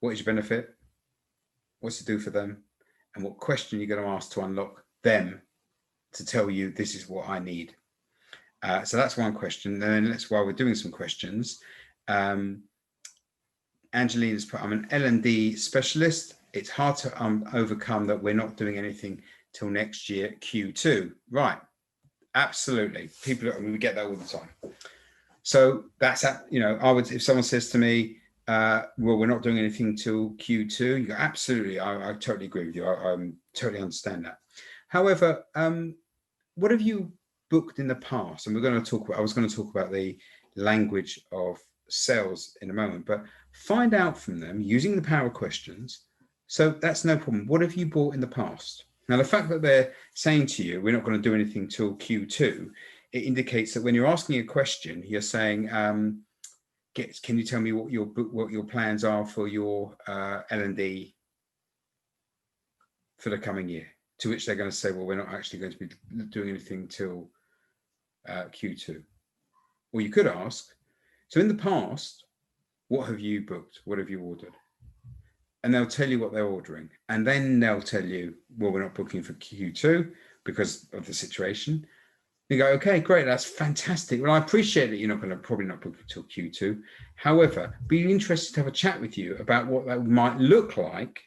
What is your benefit? What's to do for them? And what question you're going to ask to unlock them to tell you this is what I need. So that's one question. And then while we're doing some questions, Angelina's put, I'm an L&D specialist. It's hard to overcome that we're not doing anything till next year, Q2. Right. Absolutely. We get that all the time. So that's, if someone says to me, well, we're not doing anything till Q2, you go, absolutely. I totally agree with you. I totally understand that. However, what have you booked in the past? And I was going to talk about the language of sales in a moment, but find out from them using the power of questions. So that's no problem. What have you bought in the past? Now, the fact that they're saying to you, we're not going to do anything till Q2, it indicates that when you're asking a question, you're saying, can you tell me what your plans are for your L&D for the coming year? To which they're going to say, well, we're not actually going to be doing anything till Q2. Or you could ask, so in the past, what have you booked? What have you ordered? And they'll tell you what they're ordering. And then they'll tell you, well, we're not booking for Q2 because of the situation. You go, okay, great, that's fantastic. Well, I appreciate that you're not going to probably not book until Q2. However, be interested to have a chat with you about what that might look like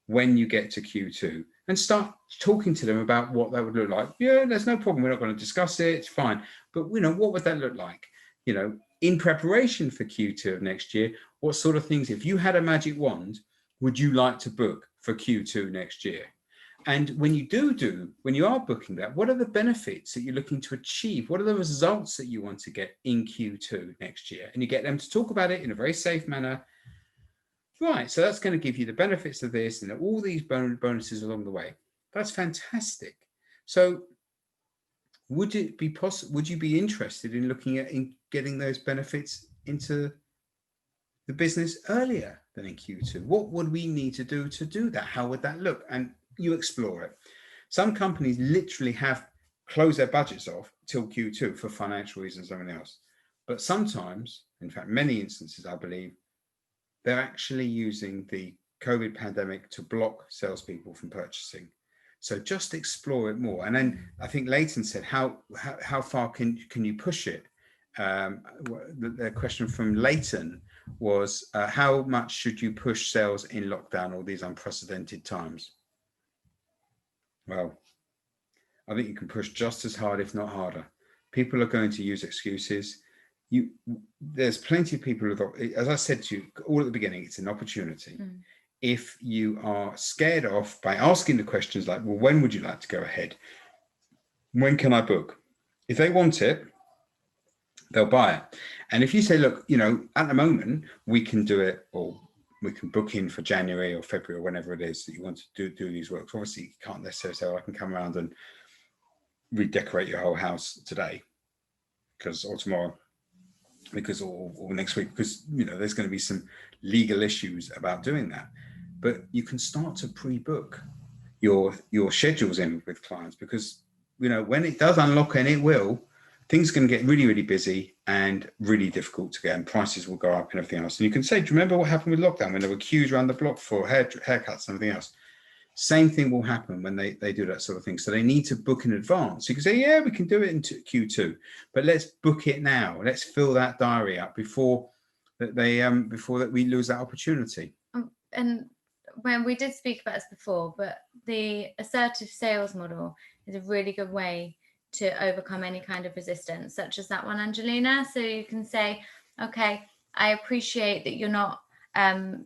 when you get to Q2, and start talking to them about what that would look like. Yeah, there's no problem. We're not going to discuss it. It's fine. But, what would that look like? In preparation for Q2 of next year, what sort of things, if you had a magic wand, would you like to book for Q2 next year? And when you are booking that, what are the benefits that you're looking to achieve? What are the results that you want to get in Q2 next year? And you get them to talk about it in a very safe manner. Right, so that's going to give you the benefits of this and all these bonuses along the way. That's fantastic. So would it be possible? Would you be interested in looking at getting those benefits into the business earlier than in Q2? What would we need to do that? How would that look? And you explore it. Some companies literally have closed their budgets off till Q2 for financial reasons, something else. But sometimes, in fact, many instances, I believe, they're actually using the COVID pandemic to block salespeople from purchasing. So just explore it more. And then I think Leighton said, how far can you push it? The question from Leighton was, how much should you push sales in lockdown or these unprecedented times? Well, I think you can push just as hard, if not harder. People are going to use excuses. There's plenty of people who, as I said to you all at the beginning, it's an opportunity. If you are scared off by asking the questions like, well, when would you like to go ahead? When can I book? If they want it, they'll buy it. And if you say, look, at the moment, we can do it, or we can book in for January or February or whenever it is that you want to do these works. Obviously, you can't necessarily say, I can come around and redecorate your whole house today or tomorrow, or next week, because there's going to be some legal issues about doing that. But you can start to pre-book your schedules in with clients, because when it does unlock, and it will, things are going to get really, really busy and really difficult to get, and prices will go up and everything else. And you can say, do you remember what happened with lockdown when there were queues around the block for haircuts and everything else? Same thing will happen when they do that sort of thing. So they need to book in advance. You can say, yeah, we can do it into Q2, but let's book it now. Let's fill that diary up before that we lose that opportunity. And when we did speak about this before, but the assertive sales model is a really good way to overcome any kind of resistance, such as that one, Angelina. So you can say, okay, I appreciate that you're not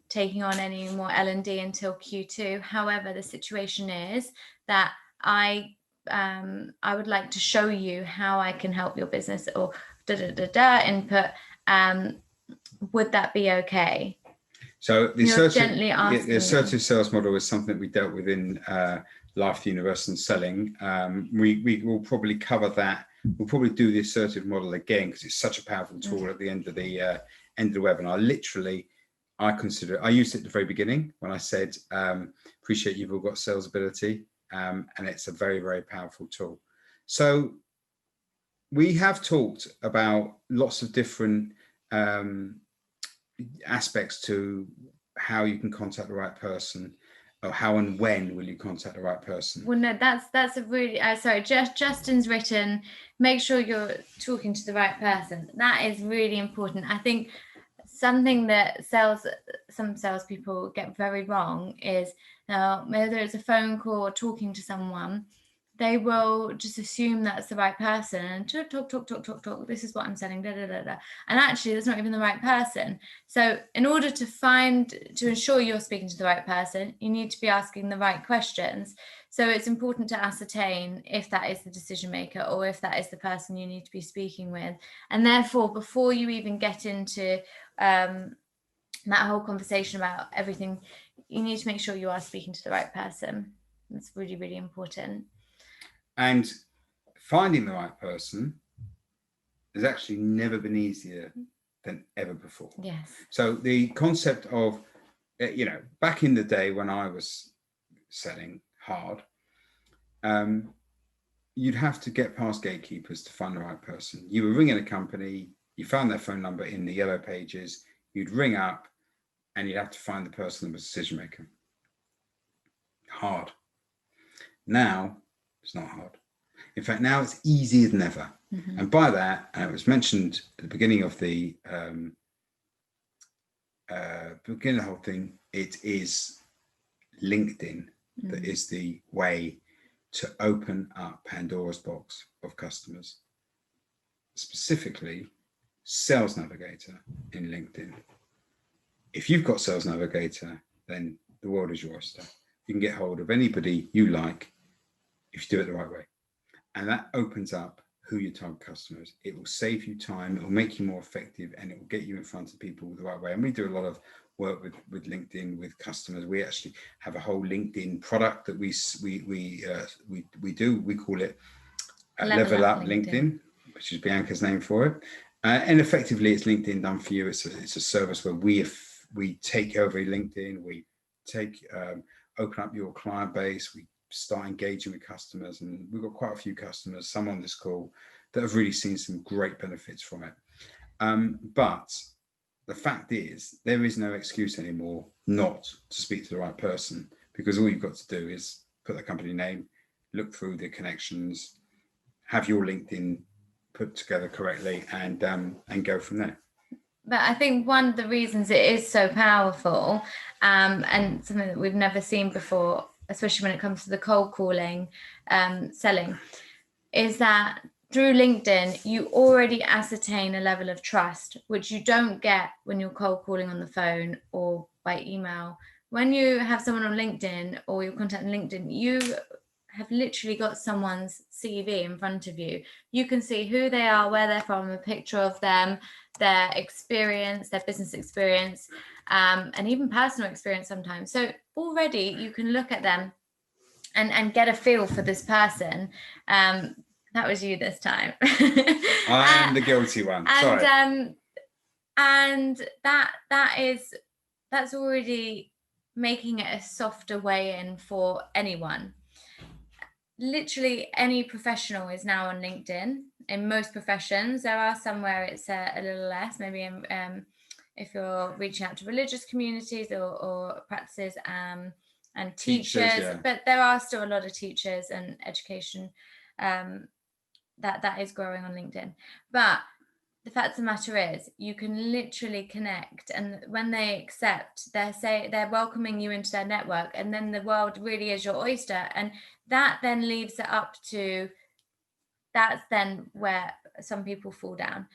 taking on any more L&D until Q2. However, the situation is that I would like to show you how I can help your business, or input. Would that be okay? So the assertive sales model is something that we dealt with in Life Universe and Selling. We will probably cover that. We'll probably do the assertive model again, because it's such a powerful tool at the end of the webinar. Literally, I used it at the very beginning when I said, appreciate you've all got sales ability, and it's a very, very powerful tool. So we have talked about lots of different aspects to how you can contact the right person, or how and when will you contact the right person. Well, no, that's a really sorry, Justin's written, make sure you're talking to the right person. That is really important. I think something that some salespeople get very wrong is, whether it's a phone call or talking to someone, they will just assume that's the right person and talk. This is what I'm selling, And actually, that's not even the right person. So in order to ensure you're speaking to the right person, you need to be asking the right questions. So it's important to ascertain if that is the decision maker, or if that is the person you need to be speaking with. And therefore, before you even get into that whole conversation about everything, you need to make sure you are speaking to the right person. That's really, really important. And finding the right person has actually never been easier than ever before. Yes. So the concept of, back in the day when I was selling hard, you'd have to get past gatekeepers to find the right person. You were ringing a company, you found their phone number in the yellow pages, you'd ring up, and you'd have to find the person that was the decision maker. Hard. Now, it's not hard. In fact, now it's easier than ever. And by that, it was mentioned at the beginning of the whole thing, it is LinkedIn that is the way to open up Pandora's box of customers, specifically Sales Navigator in LinkedIn. If you've got Sales Navigator, then the world is your oyster. You can get hold of anybody you like if you do it the right way. And that opens up who your target customer is. It will save you time, it will make you more effective, and it will get you in front of people the right way. And we do a lot of work with LinkedIn, with customers. We actually have a whole LinkedIn product that we do. We call it Level Up LinkedIn, which is Bianca's name for it. And effectively, it's LinkedIn done for you. It's a service where we take over LinkedIn. We open up your client base. We start engaging with customers, and we've got quite a few customers, some on this call, that have really seen some great benefits from it. But the fact is, there is no excuse anymore not to speak to the right person, because all you've got to do is put the company name, look through the connections, have your LinkedIn put together correctly, and go from there. But I think one of the reasons it is so powerful, and something that we've never seen before, especially when it comes to the cold calling, selling, is that through LinkedIn, you already ascertain a level of trust, which you don't get when you're cold calling on the phone or by email. When you have someone on LinkedIn or your contact on LinkedIn, you have literally got someone's CV in front of you. You can see who they are, where they're from, a picture of them, their experience, their business experience, and even personal experience sometimes. So already you can look at them and get a feel for this person. That was you this time. I am the guilty one. Sorry. And that's already making it a softer way in for anyone. Literally any professional is now on LinkedIn. In most professions, there are some where it's a little less, maybe if you're reaching out to religious communities or practices and teachers, but there are still a lot of teachers and education that is growing on LinkedIn. But the fact of the matter is, you can literally connect, and when they accept, they're welcoming you into their network, and then the world really is your oyster. And that then leaves it up to, that's then where some people fall down.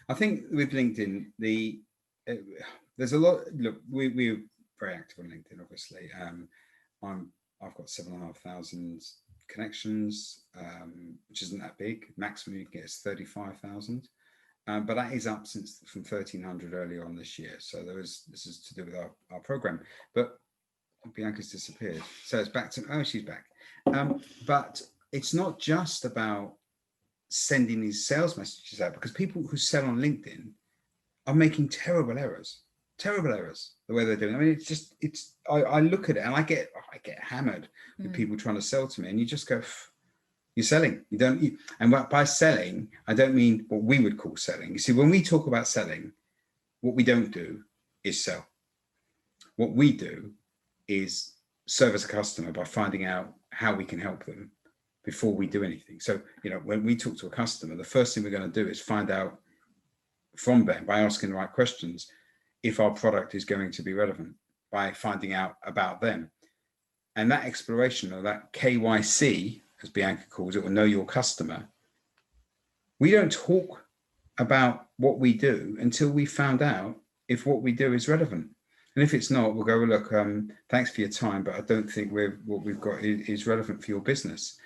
I think with LinkedIn, there's a lot. Look, we're very active on LinkedIn, obviously. I've got 7,500 connections, which isn't that big. Maximum you can get is 35,000. But that is up from 1,300 earlier on this year. So this is to do with our program. But Bianca's disappeared. So it's back to, she's back. But it's not just about sending these sales messages out, because people who sell on LinkedIn are making terrible errors, the way they're doing. I mean, I look at it and I get hammered with people trying to sell to me, and you just go, you're selling. And by selling, I don't mean what we would call selling. You see, when we talk about selling, what we don't do is sell. What we do is service a customer by finding out how we can help them before we do anything. So, when we talk to a customer, the first thing we're going to do is find out from them, by asking the right questions, if our product is going to be relevant, by finding out about them. And that exploration, or that KYC, as Bianca calls it, or know your customer, we don't talk about what we do until we found out if what we do is relevant. And if it's not, we'll go, well, look, thanks for your time, but I don't think what we've got is relevant for your business.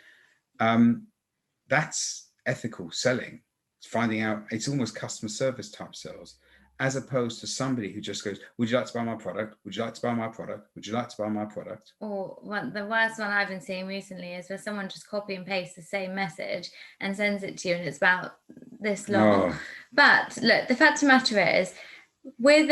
That's ethical selling. It's finding out, it's almost customer service type sales, as opposed to somebody who just goes, would you like to buy my product? Would you like to buy my product? Would you like to buy my product? Or the worst one I've been seeing recently is where someone just copy and paste the same message and sends it to you, and it's about this long. Oh. But look, the fact of the matter is, with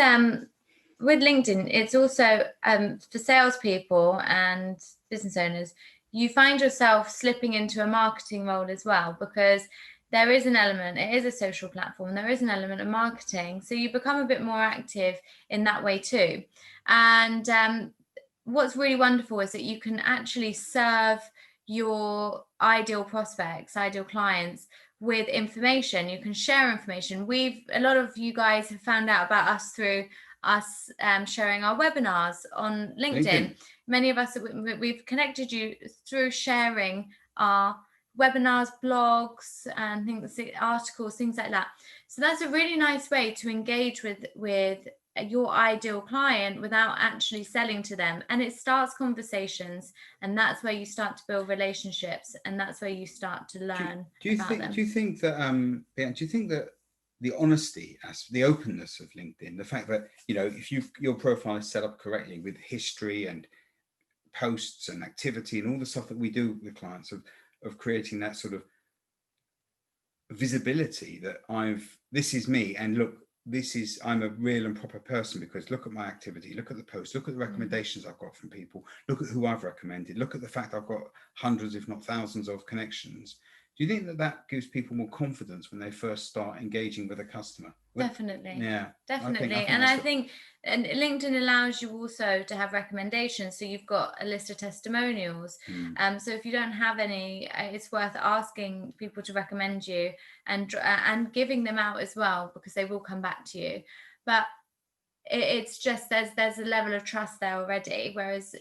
LinkedIn, it's also for salespeople and business owners, you find yourself slipping into a marketing role as well, because there is an element, it is a social platform, there is an element of marketing. So you become a bit more active in that way too. And what's really wonderful is that you can actually serve your ideal prospects, ideal clients with information. You can share information. A lot of you guys have found out about us through us sharing our webinars on LinkedIn. Many of us, we've connected you through sharing our webinars, blogs, and things, articles, things like that. So that's a really nice way to engage with your ideal client without actually selling to them. And it starts conversations, and that's where you start to build relationships, and that's where you start to learn about them. Do you think that the honesty, the openness of LinkedIn, the fact that, if your profile is set up correctly with history and posts and activity and all the stuff that we do with clients of creating that sort of visibility that this is me, and look, I'm a real and proper person because look at my activity, look at the posts, look at the recommendations I've got from people, look at who I've recommended, look at the fact I've got hundreds, if not thousands of connections. Do you think that gives people more confidence when they first start engaging with a customer? Definitely. Yeah, definitely. I think LinkedIn allows you also to have recommendations. So you've got a list of testimonials. So if you don't have any, it's worth asking people to recommend you and giving them out as well, because they will come back to you. But it's just there's a level of trust there already, whereas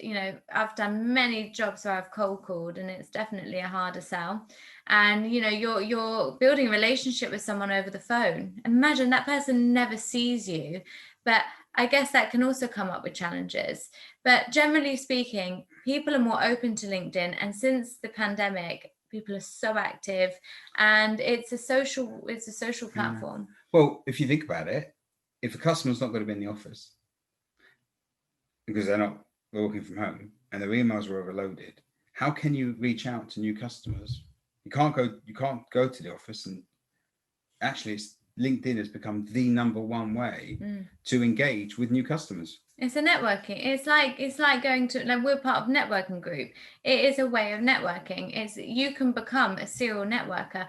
I've done many jobs where I've cold called, and it's definitely a harder sell. And you're building a relationship with someone over the phone. Imagine that person never sees you, but I guess that can also come up with challenges. But generally speaking, people are more open to LinkedIn, and since the pandemic, people are so active, and it's a social platform. Well, if you think about it, if a customer's not going to be in the office because they're not working from home and their emails are overloaded, how can you reach out to new customers? You can't go to the office, and actually LinkedIn has become the number one way to engage with new customers. It's a networking. It's like going to, we're part of a networking group. It is a way of networking. You can become a serial networker.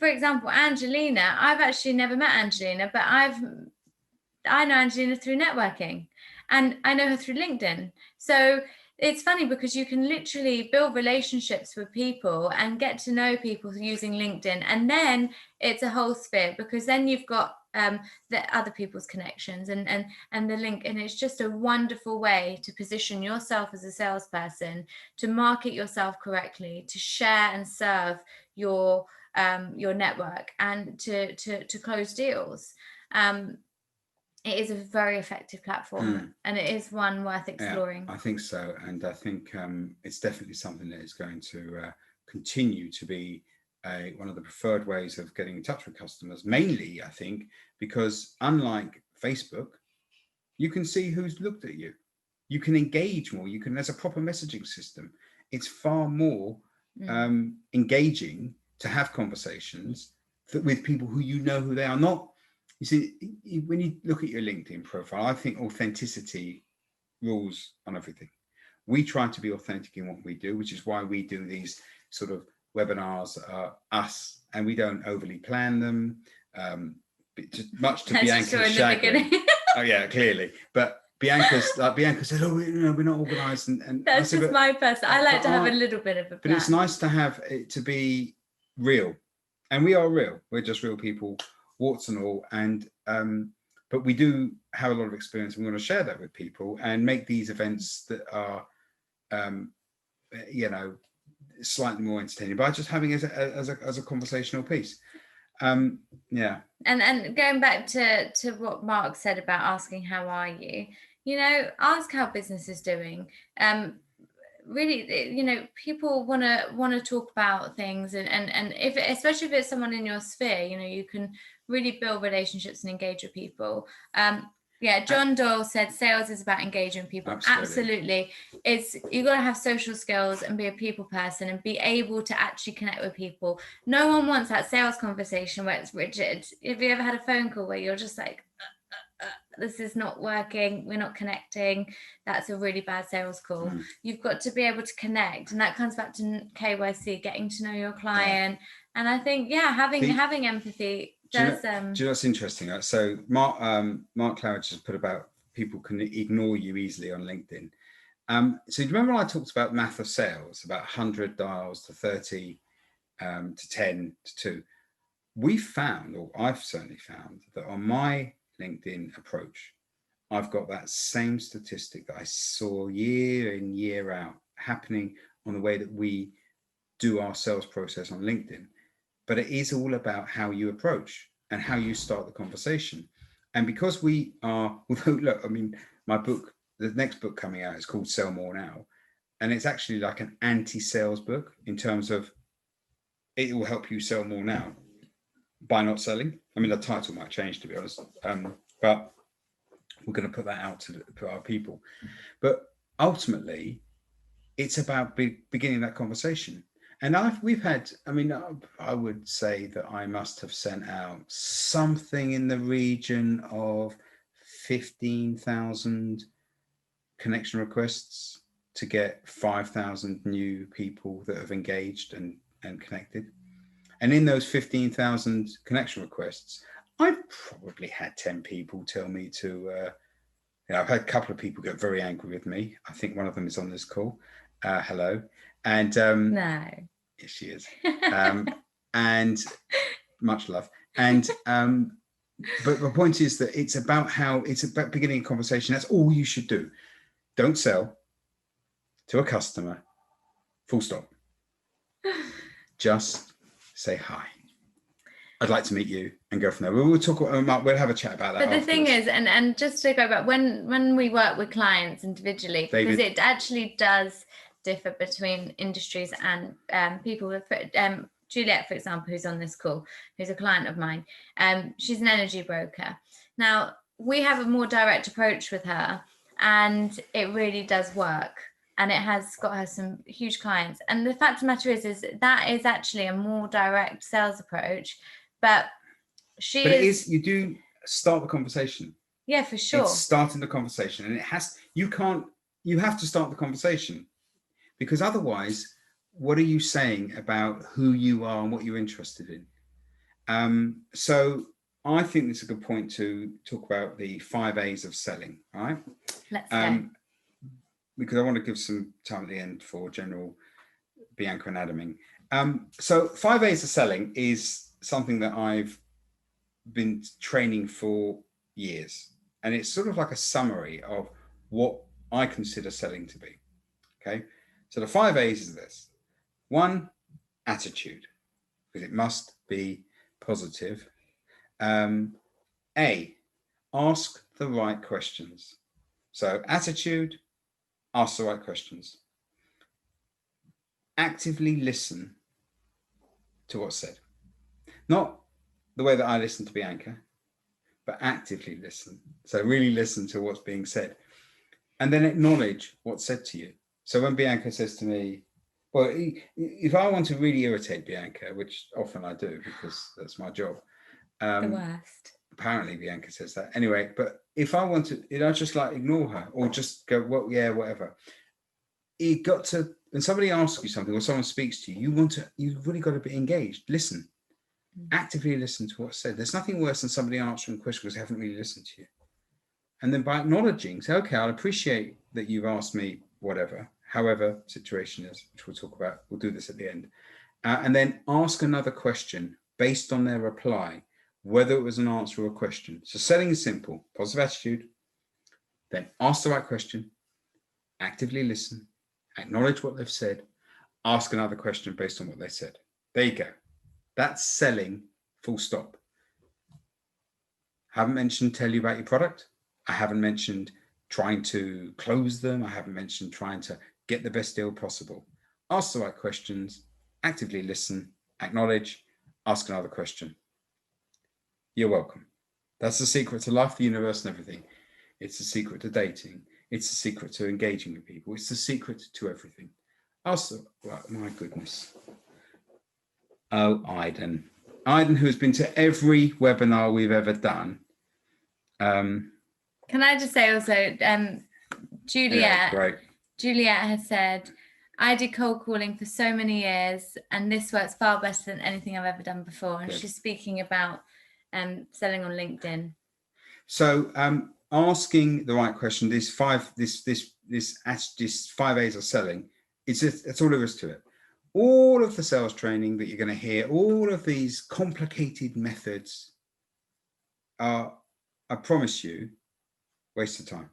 For example, Angelina, I've actually never met Angelina, but I know Angelina through networking, and I know her through LinkedIn. So it's funny because you can literally build relationships with people and get to know people using LinkedIn. And then it's a whole sphere, because then you've got the other people's connections and the link. And it's just a wonderful way to position yourself as a salesperson, to market yourself correctly, to share and serve your network, and to close deals. It is a very effective platform, and it is one worth exploring. Yeah, I think so. And I think it's definitely something that is going to continue to be one of the preferred ways of getting in touch with customers, mainly, I think, because unlike Facebook, you can see who's looked at you. You can engage more. There's a proper messaging system. It's far more engaging to have conversations with people who who they are. Not, you see, when you look at your LinkedIn profile, I think authenticity rules on everything. We try to be authentic in what we do, which is why we do these sort of webinars, us, and we don't overly plan them. Much to Bianca's chagrin. Oh yeah, clearly. But Bianca said, "Oh, we're not organised," and that's just my person. I like to have a little bit of a plan. But it's nice to have it to be real, and we are real. We're just real people, warts and all, and but we do have a lot of experience, and we want to share that with people and make these events that are slightly more entertaining by just having it as a conversational piece. Yeah. And going back to what Mark said about asking how are you, ask how business is doing. Really, people want to talk about things, and especially if it's someone in your sphere, you can really build relationships and engage with people. John Doyle said sales is about engaging people. Absolutely. You've got to have social skills and be a people person and be able to actually connect with people. No one wants that sales conversation where it's rigid. Have you ever had a phone call where you're just like, this is not working, we're not connecting? That's a really bad sales call. You've got to be able to connect, and that comes back to KYC, getting to know your client. And I think having empathy does. Do you know what's interesting? So Mark Claridge has put about people can ignore you easily on LinkedIn, So do you remember when I talked about math of sales, about 100 dials to 30 to 10 to 2? We found, or I've certainly found, that on my LinkedIn approach, I've got that same statistic that I saw year in, year out happening on the way that we do our sales process on LinkedIn. But it is all about how you approach and how you start the conversation. And because we are, although look, I mean, my book, the next book coming out is called Sell More Now. And it's actually like an anti-sales book in terms of it will help you sell more now by not selling. I mean, the title might change, to be honest, but we're going to put that out to our people. But ultimately, it's about beginning that conversation. And we've had, I mean, I would say that I must have sent out something in the region of 15,000 connection requests to get 5,000 new people that have engaged and connected. And in those 15,000 connection requests, I've probably had 10 people tell me to, I've had a couple of people get very angry with me. I think one of them is on this call. Hello. And no. Yes, she is. And much love. And but the point is that it's about beginning a conversation. That's all you should do. Don't sell to a customer, full stop. Just say hi. I'd like to meet you and go from there. We'll talk. We'll have a chat about that. But the afterwards. thing is, and just to go back, when we work with clients individually, because it actually does differ between industries and people. With Juliet, for example, who's on this call, who's a client of mine, she's an energy broker. Now we have a more direct approach with her, and it really does work. And it has got her some huge clients. And the fact of the matter is that is actually a more direct sales approach. But you do start the conversation. Yeah, for sure. It's starting the conversation, and you have to start the conversation, because otherwise, what are you saying about who you are and what you're interested in? So I think it's a good point to talk about the 5 A's of selling, right? Let's go. Because I want to give some time at the end for general Bianca and Adaming. So 5 A's of selling is something that I've been training for years. And it's sort of like a summary of what I consider selling to be. Okay. So the 5 A's is this. 1, attitude, because it must be positive. A, ask the right questions. So attitude, ask the right questions. Actively listen to what's said. Not the way that I listen to Bianca, but actively listen. So really listen to what's being said. And then acknowledge what's said to you. So when Bianca says to me, well, if I want to really irritate Bianca, which often I do because that's my job. The worst. Apparently Bianca says that. Anyway, but if I want to, I just like ignore her or just go, well, yeah, whatever. You got to, when somebody asks you something or someone speaks to you, you've really got to be engaged. Listen. Actively listen to what's said. There's nothing worse than somebody answering questions because they haven't really listened to you. And then by acknowledging, say, okay, I'll appreciate that you've asked me whatever, however situation is, which we'll talk about. We'll do this at the end. And then ask another question based on their reply, whether it was an answer or a question. So selling is simple, positive attitude, then ask the right question, actively listen, acknowledge what they've said, ask another question based on what they said. There you go. That's selling, full stop. I haven't mentioned tell you about your product. I haven't mentioned trying to close them. I haven't mentioned trying to get the best deal possible. Ask the right questions, actively listen, acknowledge, ask another question. You're welcome. That's the secret to life, the universe, and everything. It's the secret to dating. It's the secret to engaging with people. It's the secret to everything. Also, well, my goodness. Oh, Aiden, who has been to every webinar we've ever done. Can I just say also, Juliet, yeah, Juliet has said, I did cold calling for so many years, and this works far better than anything I've ever done before. And she's speaking about selling on LinkedIn. So asking the right question, this this 5 A's of selling. It's all there is to it. All of the sales training that you're going to hear, all of these complicated methods are, I promise you, waste of time.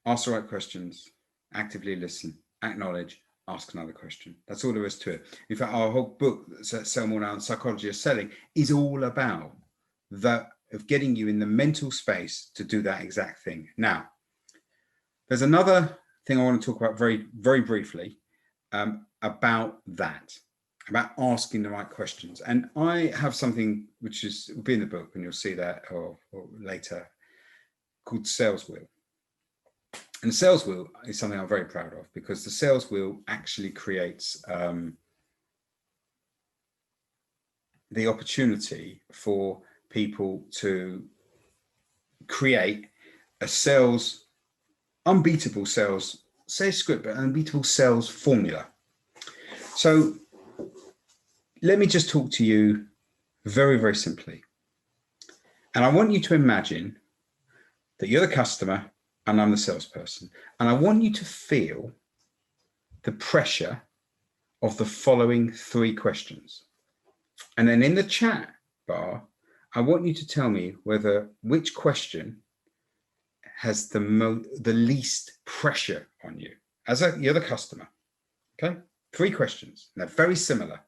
Ask the right questions, actively listen, acknowledge, ask another question. That's all there is to it. In fact, our whole book, Sell More Now and Psychology of Selling, is all about that, of getting you in the mental space to do that exact thing. Now, there's another thing I want to talk about very, very briefly about that, about asking the right questions. And I have something which will be in the book, and you'll see that or later, called Sales Wheel. And the Sales Wheel is something I'm very proud of, because the Sales Wheel actually creates the opportunity for people to create a unbeatable sales script, but unbeatable sales formula. So let me just talk to you very, very simply. And I want you to imagine that you're the customer and I'm the salesperson. And I want you to feel the pressure of the following 3 questions. And then in the chat bar, I want you to tell me which question has the least pressure on you. You're the customer. Okay? 3 questions. They're very similar.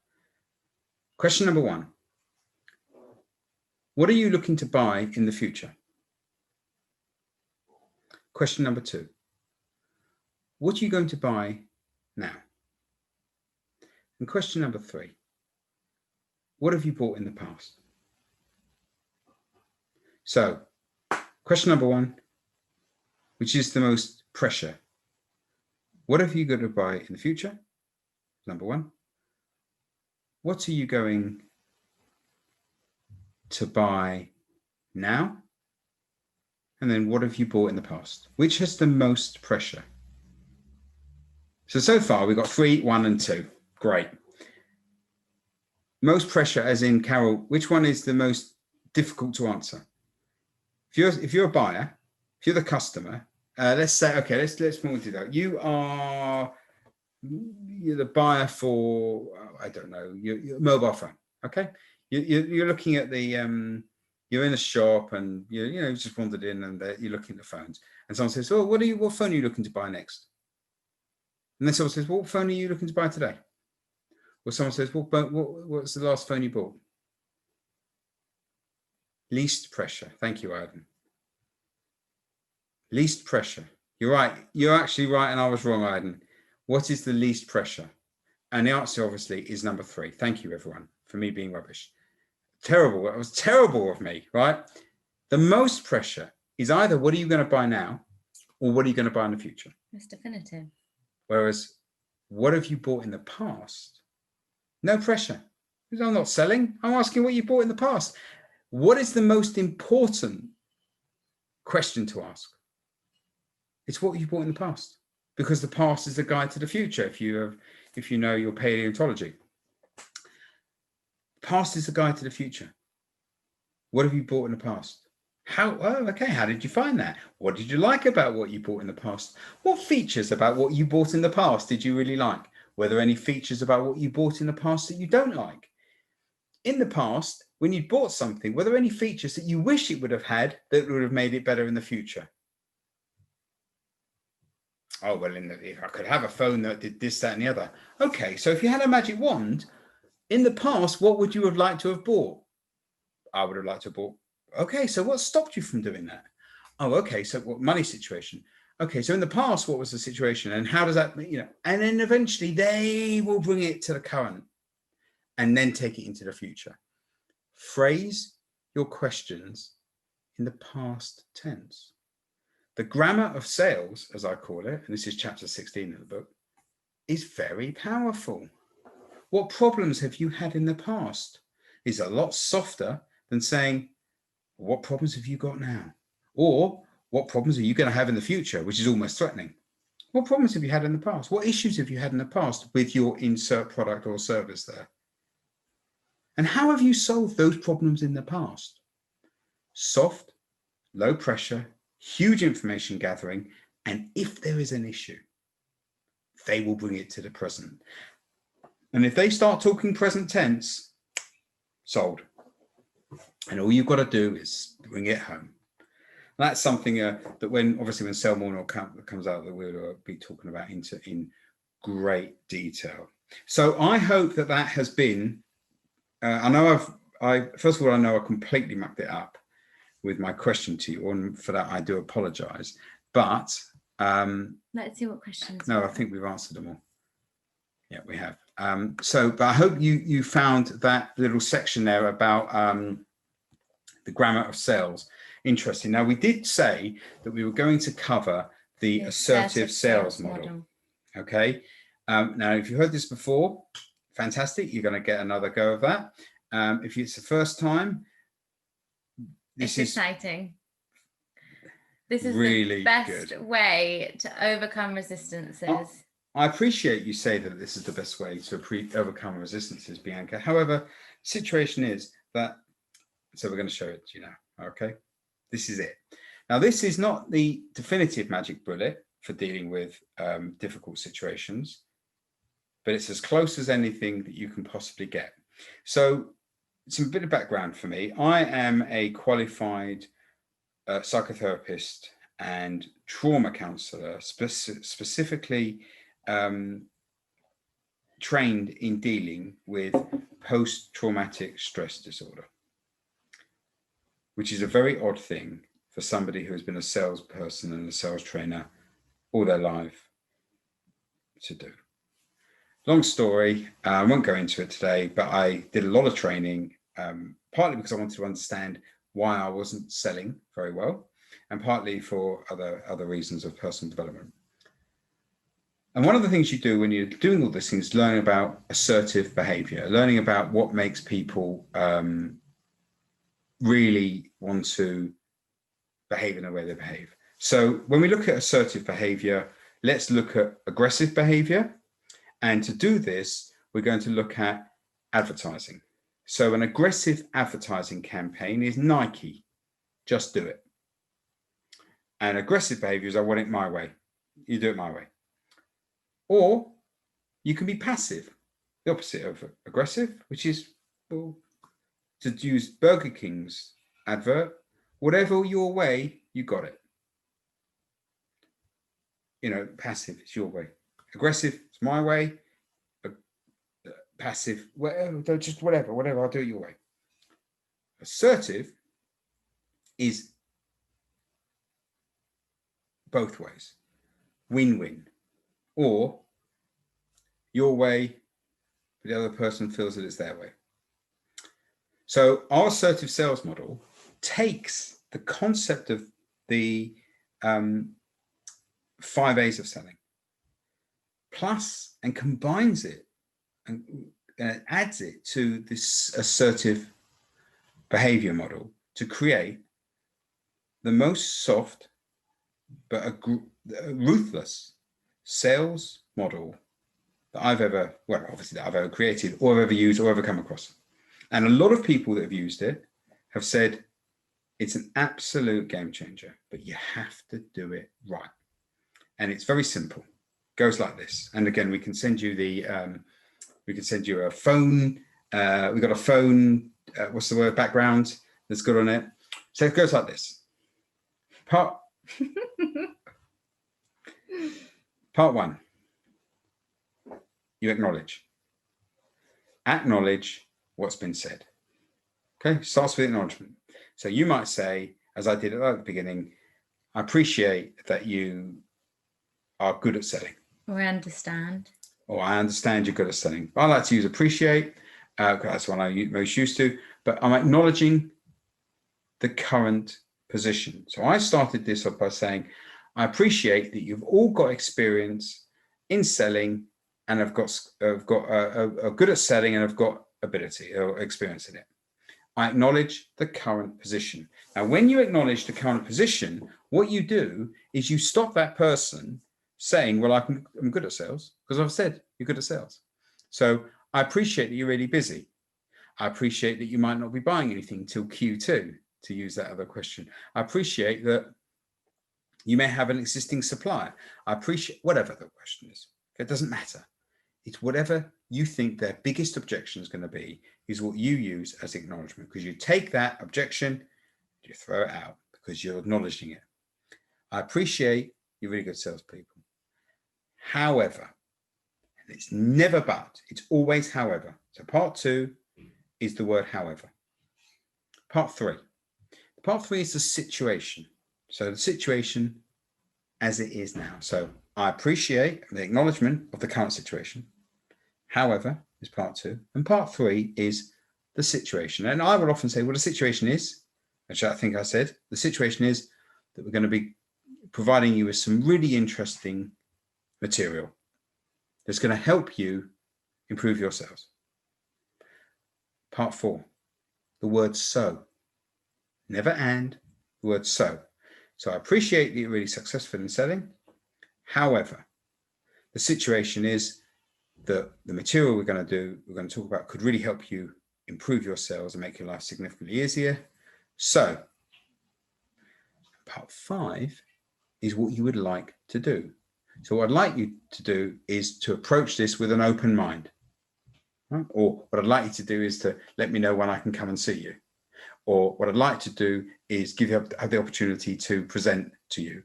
Question number 1. What are you looking to buy in the future? Question number 2. What are you going to buy now? And question number 3. What have you bought in the past? So, question number 1, which is the most pressure. What have you got to buy in the future? Number 1. What are you going to buy now? And then what have you bought in the past? Which has the most pressure? So far we've got 3, 1, and 2. Great. Most pressure, as in, Carol, which one is the most difficult to answer? If you're a buyer, if you're the customer, let's say, okay, let's move to that. You're the buyer for, I don't know, your mobile phone. Okay, you're looking at the you're in a shop and you just wandered in and you're looking at the phones, and someone says, "Oh, what phone are you looking to buy next?" And then someone says, "What phone are you looking to buy today?" Or someone says, "What's the last phone you bought?" Least pressure. Thank you, Adam. Least pressure. You're right. You're actually right, and I was wrong, Adam. What is the least pressure? And the answer, obviously, is number 3. Thank you, everyone, for me being rubbish. Terrible. It was terrible of me, right? The most pressure is either what are you going to buy now, or what are you going to buy in the future? It's definitive. Whereas, what have you bought in the past? No pressure. Because I'm not selling. I'm asking what you bought in the past. What is the most important question to ask? It's what you bought in the past, because the past is the guide to the future. If you know your paleontology, past is the guide to the future. What have you bought in the past? How did you find that? What did you like about what you bought in the past? What features about what you bought in the past did you really like? Were there any features about what you bought in the past that you don't like? In the past, when you bought something, were there any features that you wish it would have had that would have made it better in the future? Oh, well, if I could have a phone that did this, that, and the other. Okay, so if you had a magic wand, in the past, what would you have liked to have bought? I would have liked to have bought. Okay, so what stopped you from doing that? Oh, okay, so what money situation? Okay, so in the past, what was the situation? And how does that, and then eventually they will bring it to the current and then take it into the future. Phrase your questions in the past tense. The grammar of sales, as I call it, and this is chapter 16 of the book, is very powerful. What problems have you had in the past? Is a lot softer than saying, what problems have you got now? Or what problems are you going to have in the future, which is almost threatening. What problems have you had in the past? What issues have you had in the past with your insert product or service there? And how have you solved those problems in the past? Soft, low pressure, huge information gathering, And if there is an issue, they will bring it to the present. And if they start talking present tense, sold. And all you've got to do is bring it home. That's something that when Sell More comes out, that we'll be talking about in great detail. So I hope that has been, I know first of all, I know I completely mucked it up with my question to you, and for that I do apologize. But let's see what questions. No, I think we've answered them all. Yeah, we have. But I hope you found that little section there about the grammar of sales interesting. Now, we did say that we were going to cover the assertive sales model. Okay. Now, if you heard this before, fantastic. You're going to get another go of that. If it's the first time, this is exciting. This is really the best way to overcome resistances. I appreciate you say that this is the best way to overcome resistances, Bianca. However, the situation is that, so we're going to show it to you now. Okay. This is it. Now, this is not the definitive magic bullet for dealing with difficult situations, but it's as close as anything that you can possibly get. So some bit of background for me. I am a qualified psychotherapist and trauma counselor, specifically trained in dealing with post-traumatic stress disorder, which is a very odd thing for somebody who has been a salesperson and a sales trainer all their life to do. Long story, I won't go into it today, but I did a lot of training, partly because I wanted to understand why I wasn't selling very well, and partly for other reasons of personal development. And one of the things you do when you're doing all these things is learning about assertive behavior, learning about what makes people really want to behave in the way they behave. So when we look at assertive behavior, let's look at aggressive behavior. And to do this, we're going to look at advertising. So an aggressive advertising campaign is Nike, just do it. And aggressive behavior is I want it my way. You do it my way. Or you can be passive, the opposite of aggressive, which is, well, to use Burger King's advert, whatever your way, you got it. You know, passive, it's your way. Aggressive, it's my way. Passive, whatever, just whatever, I'll do it your way. Assertive is both ways, win-win, or your way, but the other person feels that it's their way. So our assertive sales model takes the concept of the 5 A's of selling, plus and combines it and adds it to this assertive behavior model to create the most soft but ruthless sales model that I've ever, well, obviously that I've ever created or I've ever used or ever come across. And a lot of people that have used it have said it's an absolute game changer, but you have to do it right. And it's very simple. It goes like this. And again, we can send you a phone. We've got a phone, what's the word, background that's got on it. So it goes like this. Part 1, you acknowledge. Acknowledge what's been said. Okay, starts with acknowledgement. So you might say, as I did at the beginning, I appreciate that you are good at selling. Or understand. Or I understand you're good at selling. I like to use appreciate, that's what I'm most used to, but I'm acknowledging the current position. So I started this off by saying, I appreciate that you've all got experience in selling and are good at selling and have got ability or experience in it. I acknowledge the current position. Now, when you acknowledge the current position, what you do is you stop that person saying, well, I'm good at sales, because I've said you're good at sales. So I appreciate that you're really busy. I appreciate that you might not be buying anything till Q2, to use that other question. I appreciate that You may have an existing supplier. I appreciate, whatever the question is. It doesn't matter. It's whatever you think their biggest objection is going to be is what you use as acknowledgement, because you take that objection, you throw it out because you're acknowledging it. I appreciate you're really good salespeople. However, and it's never but, it's always however. So part 2 is the word however. Part 3. Part 3 is the situation. So the situation as it is now. So I appreciate the acknowledgement of the current situation. However, is part 2. And part 3 is the situation. And I would often say, well, the situation is, which I think I said, the situation is that we're going to be providing you with some really interesting material that's going to help you improve your sales. Part 4, the word so. Never and, the word so. So I appreciate that you're really successful in selling. However, the situation is that the material we're going to talk about could really help you improve your sales and make your life significantly easier. So part 5 is what you would like to do. So what I'd like you to do is to approach this with an open mind. Right? Or what I'd like you to do is to let me know when I can come and see you. Or what I'd like to do is have the opportunity to present to you.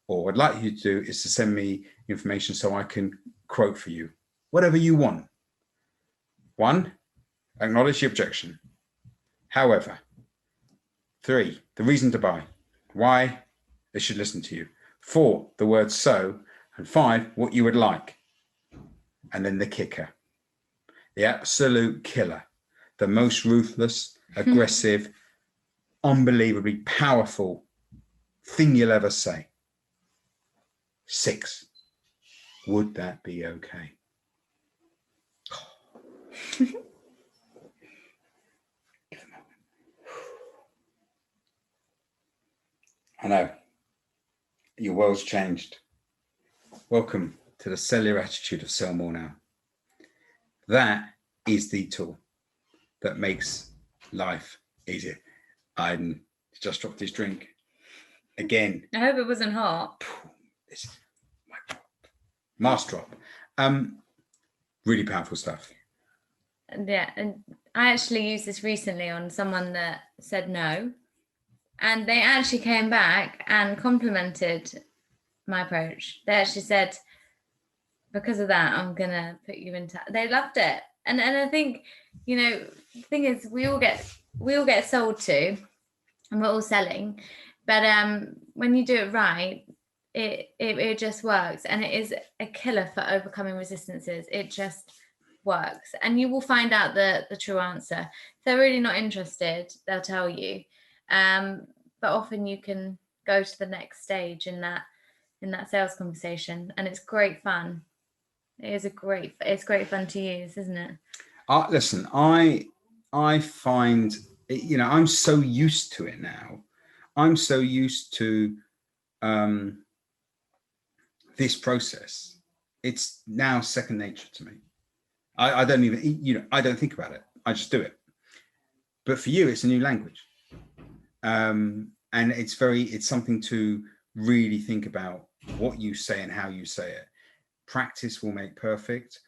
Or what I'd like you to do is to send me information so I can quote for you. Whatever you want. 1, acknowledge the objection. However. 3, the reason to buy. Why they should listen to you. 4, the word so. And 5, what you would like. And then the kicker. The absolute killer. The most ruthless, aggressive, unbelievably powerful thing you'll ever say. 6, would that be okay? I know. Your world's changed. Welcome to the Sell Your Attitude of Sell More Now. That is the tool that makes life easier. Aiden just dropped his drink again. I hope it wasn't hot. This is my mask drop. Really powerful stuff. Yeah, and I actually used this recently on someone that said no, and they actually came back and complimented my approach. They actually said, because of that, I'm gonna put you in touch. They loved it. And I think, the thing is, we all get sold to, and we're all selling, but when you do it right, it just works, and it is a killer for overcoming resistances. It just works, and you will find out the true answer. If they're really not interested, they'll tell you, but often you can go to the next stage in that sales conversation, and it's great fun. It's great fun to use, isn't it? Listen, I find, I'm so used to it now. I'm so used to this process. It's now second nature to me. I don't even, I don't think about it. I just do it. But for you, it's a new language. And it's something to really think about what you say and how you say it. Practice will make perfect.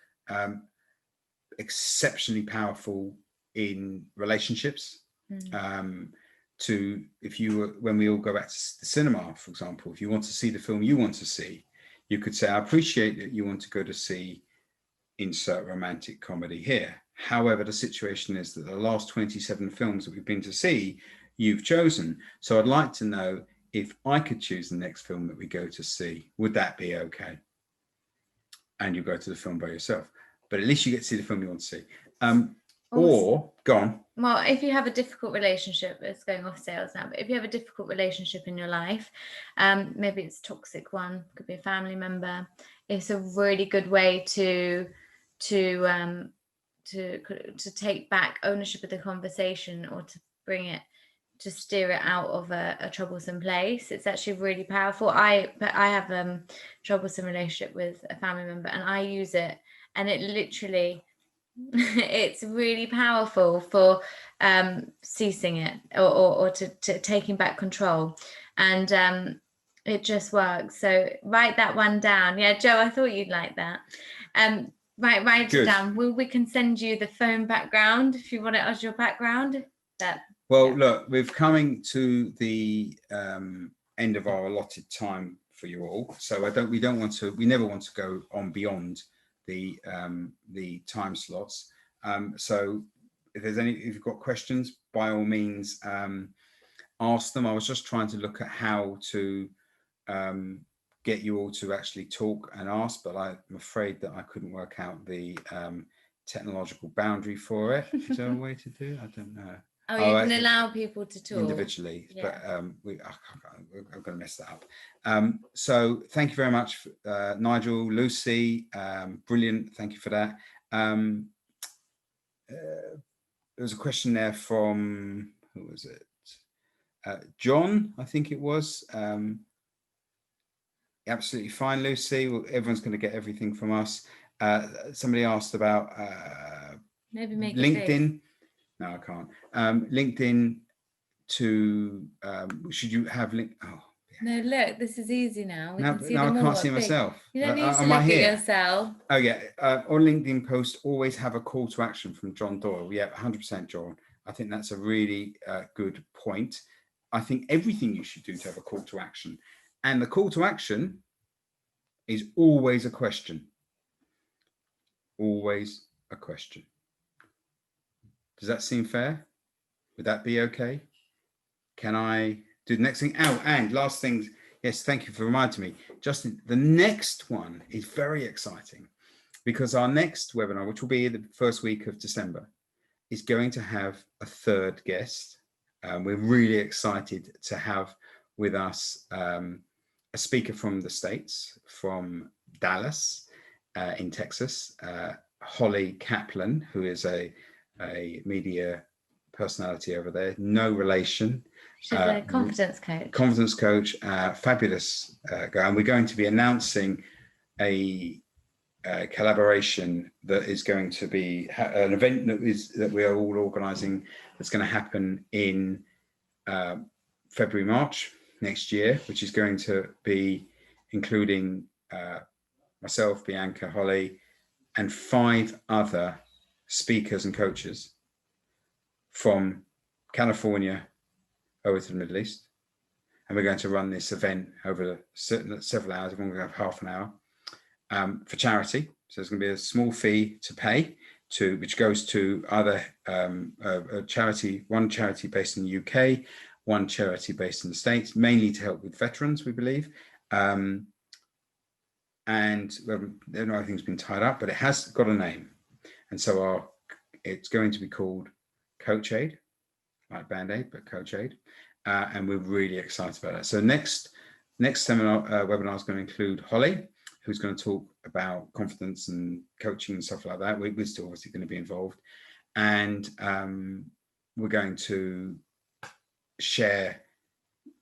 Exceptionally powerful in relationships. When we all go back to the cinema, for example, if you want to see the film you want to see, you could say, I appreciate that you want to go to see insert romantic comedy here. However, the situation is that the last 27 films that we've been to see, you've chosen. So I'd like to know if I could choose the next film that we go to see, would that be okay? And you go to the film by yourself. But at least you get to see the film you want to see. Or, go on. Well, if you have a difficult relationship, it's going off sales now, but if you have a difficult relationship in your life, maybe it's a toxic one, could be a family member, it's a really good way to take back ownership of the conversation, or to steer it out of a troublesome place. It's actually really powerful. I have a troublesome relationship with a family member, and I use it, and it literally, it's really powerful for ceasing it or to taking back control. And It just works. So write that one down. Yeah, Joe, I thought you'd like that. Write Good. it down. We can send you the phone background if you want it as your background. Look, we're coming to the end of our allotted time for you all. So we never want to go on beyond the time slots. So if you've got questions, by all means, ask them. I was just trying to look at how to get you all to actually talk and ask, but I'm afraid that I couldn't work out the technological boundary for it. Is there a way to do it? I don't know. Oh, you can allow people to talk individually, yeah. But I'm going to mess that up. So thank you very much, Nigel, Lucy. Brilliant. Thank you for that. There was a question there from, who was it? John, I think it was. Absolutely fine, Lucy. Well, everyone's going to get everything from us. Somebody asked about maybe make LinkedIn. No, I can't. LinkedIn to should you have link? Oh, yeah. No, look, this is easy now. I can't see myself. You don't need to look at yourself. Oh yeah, on LinkedIn post, always have a call to action from John Doyle. Yeah, 100%, John. I think that's a really good point. I think everything you should do to have a call to action, and the call to action is always a question. Always a question. Does that seem fair? Would that be okay? Can I do the next thing? Oh, and last thing. Yes, thank you for reminding me. Justin, the next one is very exciting because our next webinar, which will be the first week of December, is going to have a third guest. We're really excited to have with us a speaker from the States, from Dallas in Texas, Holly Kaplan, who is a media personality over there, no relation. She's a confidence coach. Confidence coach, fabulous guy. And we're going to be announcing a collaboration that is going to be an event that we are all organising that's going to happen in February, March next year, which is going to be including myself, Bianca, Holly, and 5 other speakers and coaches from California over to the Middle East. And we're going to run this event over several hours. We're going to have half an hour for charity. So there's going to be a small fee to pay which goes to either a charity, one charity based in the UK, one charity based in the States, mainly to help with veterans, we believe. And everything's been tied up, but it has got a name. And so it's going to be called Coach Aid, like Band-Aid, but Coach Aid. And we're really excited about that. So next seminar webinar is going to include Holly, who's going to talk about confidence and coaching and stuff like that. We're still obviously going to be involved. And we're going to share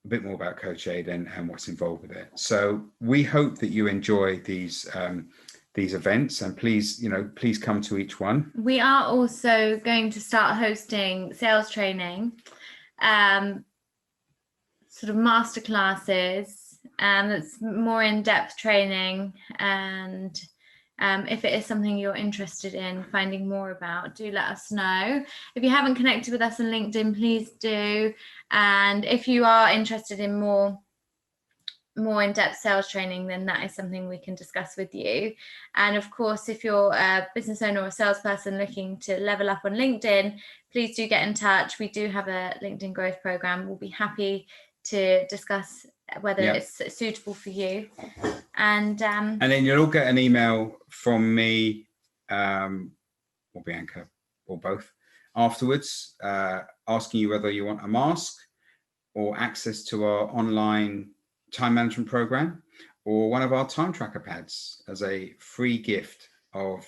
a bit more about Coach Aid and what's involved with it. So we hope that you enjoy these events, and please come to each one. We are also going to start hosting sales training, sort of masterclasses, that's more in-depth training. And if it is something you're interested in finding more about, do let us know. If you haven't connected with us on LinkedIn, please do. And if you are interested in more in-depth sales training, then that is something we can discuss with you. And of course, if you're a business owner or a salesperson looking to level up on LinkedIn, please do get in touch. We do have a LinkedIn growth program. We'll be happy to discuss whether it's suitable for you. And then you'll all get an email from me or Bianca or both afterwards, asking you whether you want a mask or access to our online time management program or one of our time tracker pads as a free gift of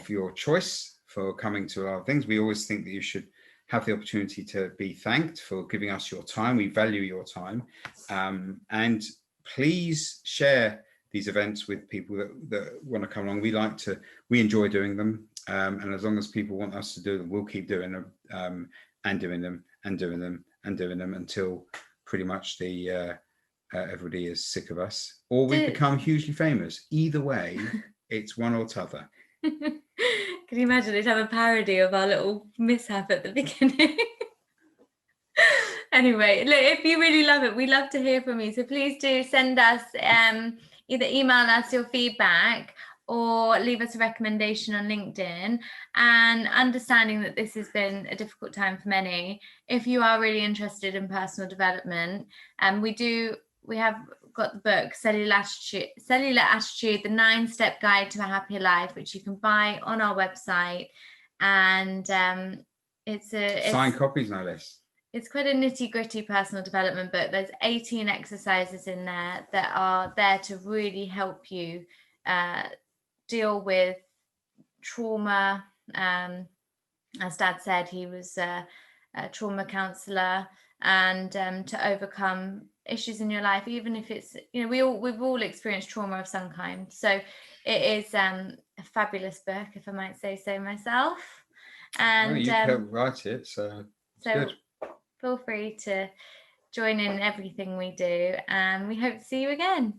your choice for coming to our things. We always think that you should have the opportunity to be thanked for giving us your time. We value your time. And please share these events with people that want to come along. We enjoy doing them. And as long as people want us to do them, we'll keep doing them and doing them and doing them and doing them until pretty much the everybody is sick of us, or we become hugely famous. Either way, it's one or t'other. Can you imagine they'd have a parody of our little mishap at the beginning? Anyway, look, if you really love it, we love to hear from you. So please do send us, either email us your feedback or leave us a recommendation on LinkedIn. And understanding that this has been a difficult time for many, if you are really interested in personal development, we have got the book Cellular Attitude, the 9-step guide to a happier life, which you can buy on our website. And it's signed copies, no less. It's quite a nitty-gritty personal development book. There's 18 exercises in there that are there to really help you deal with trauma. As Dad said, he was a trauma counsellor, and to overcome issues in your life, even if it's, we've all experienced trauma of some kind. So it is a fabulous book, if I might say so myself. And you can write it, so it's good. Feel free to join in everything we do, and we hope to see you again.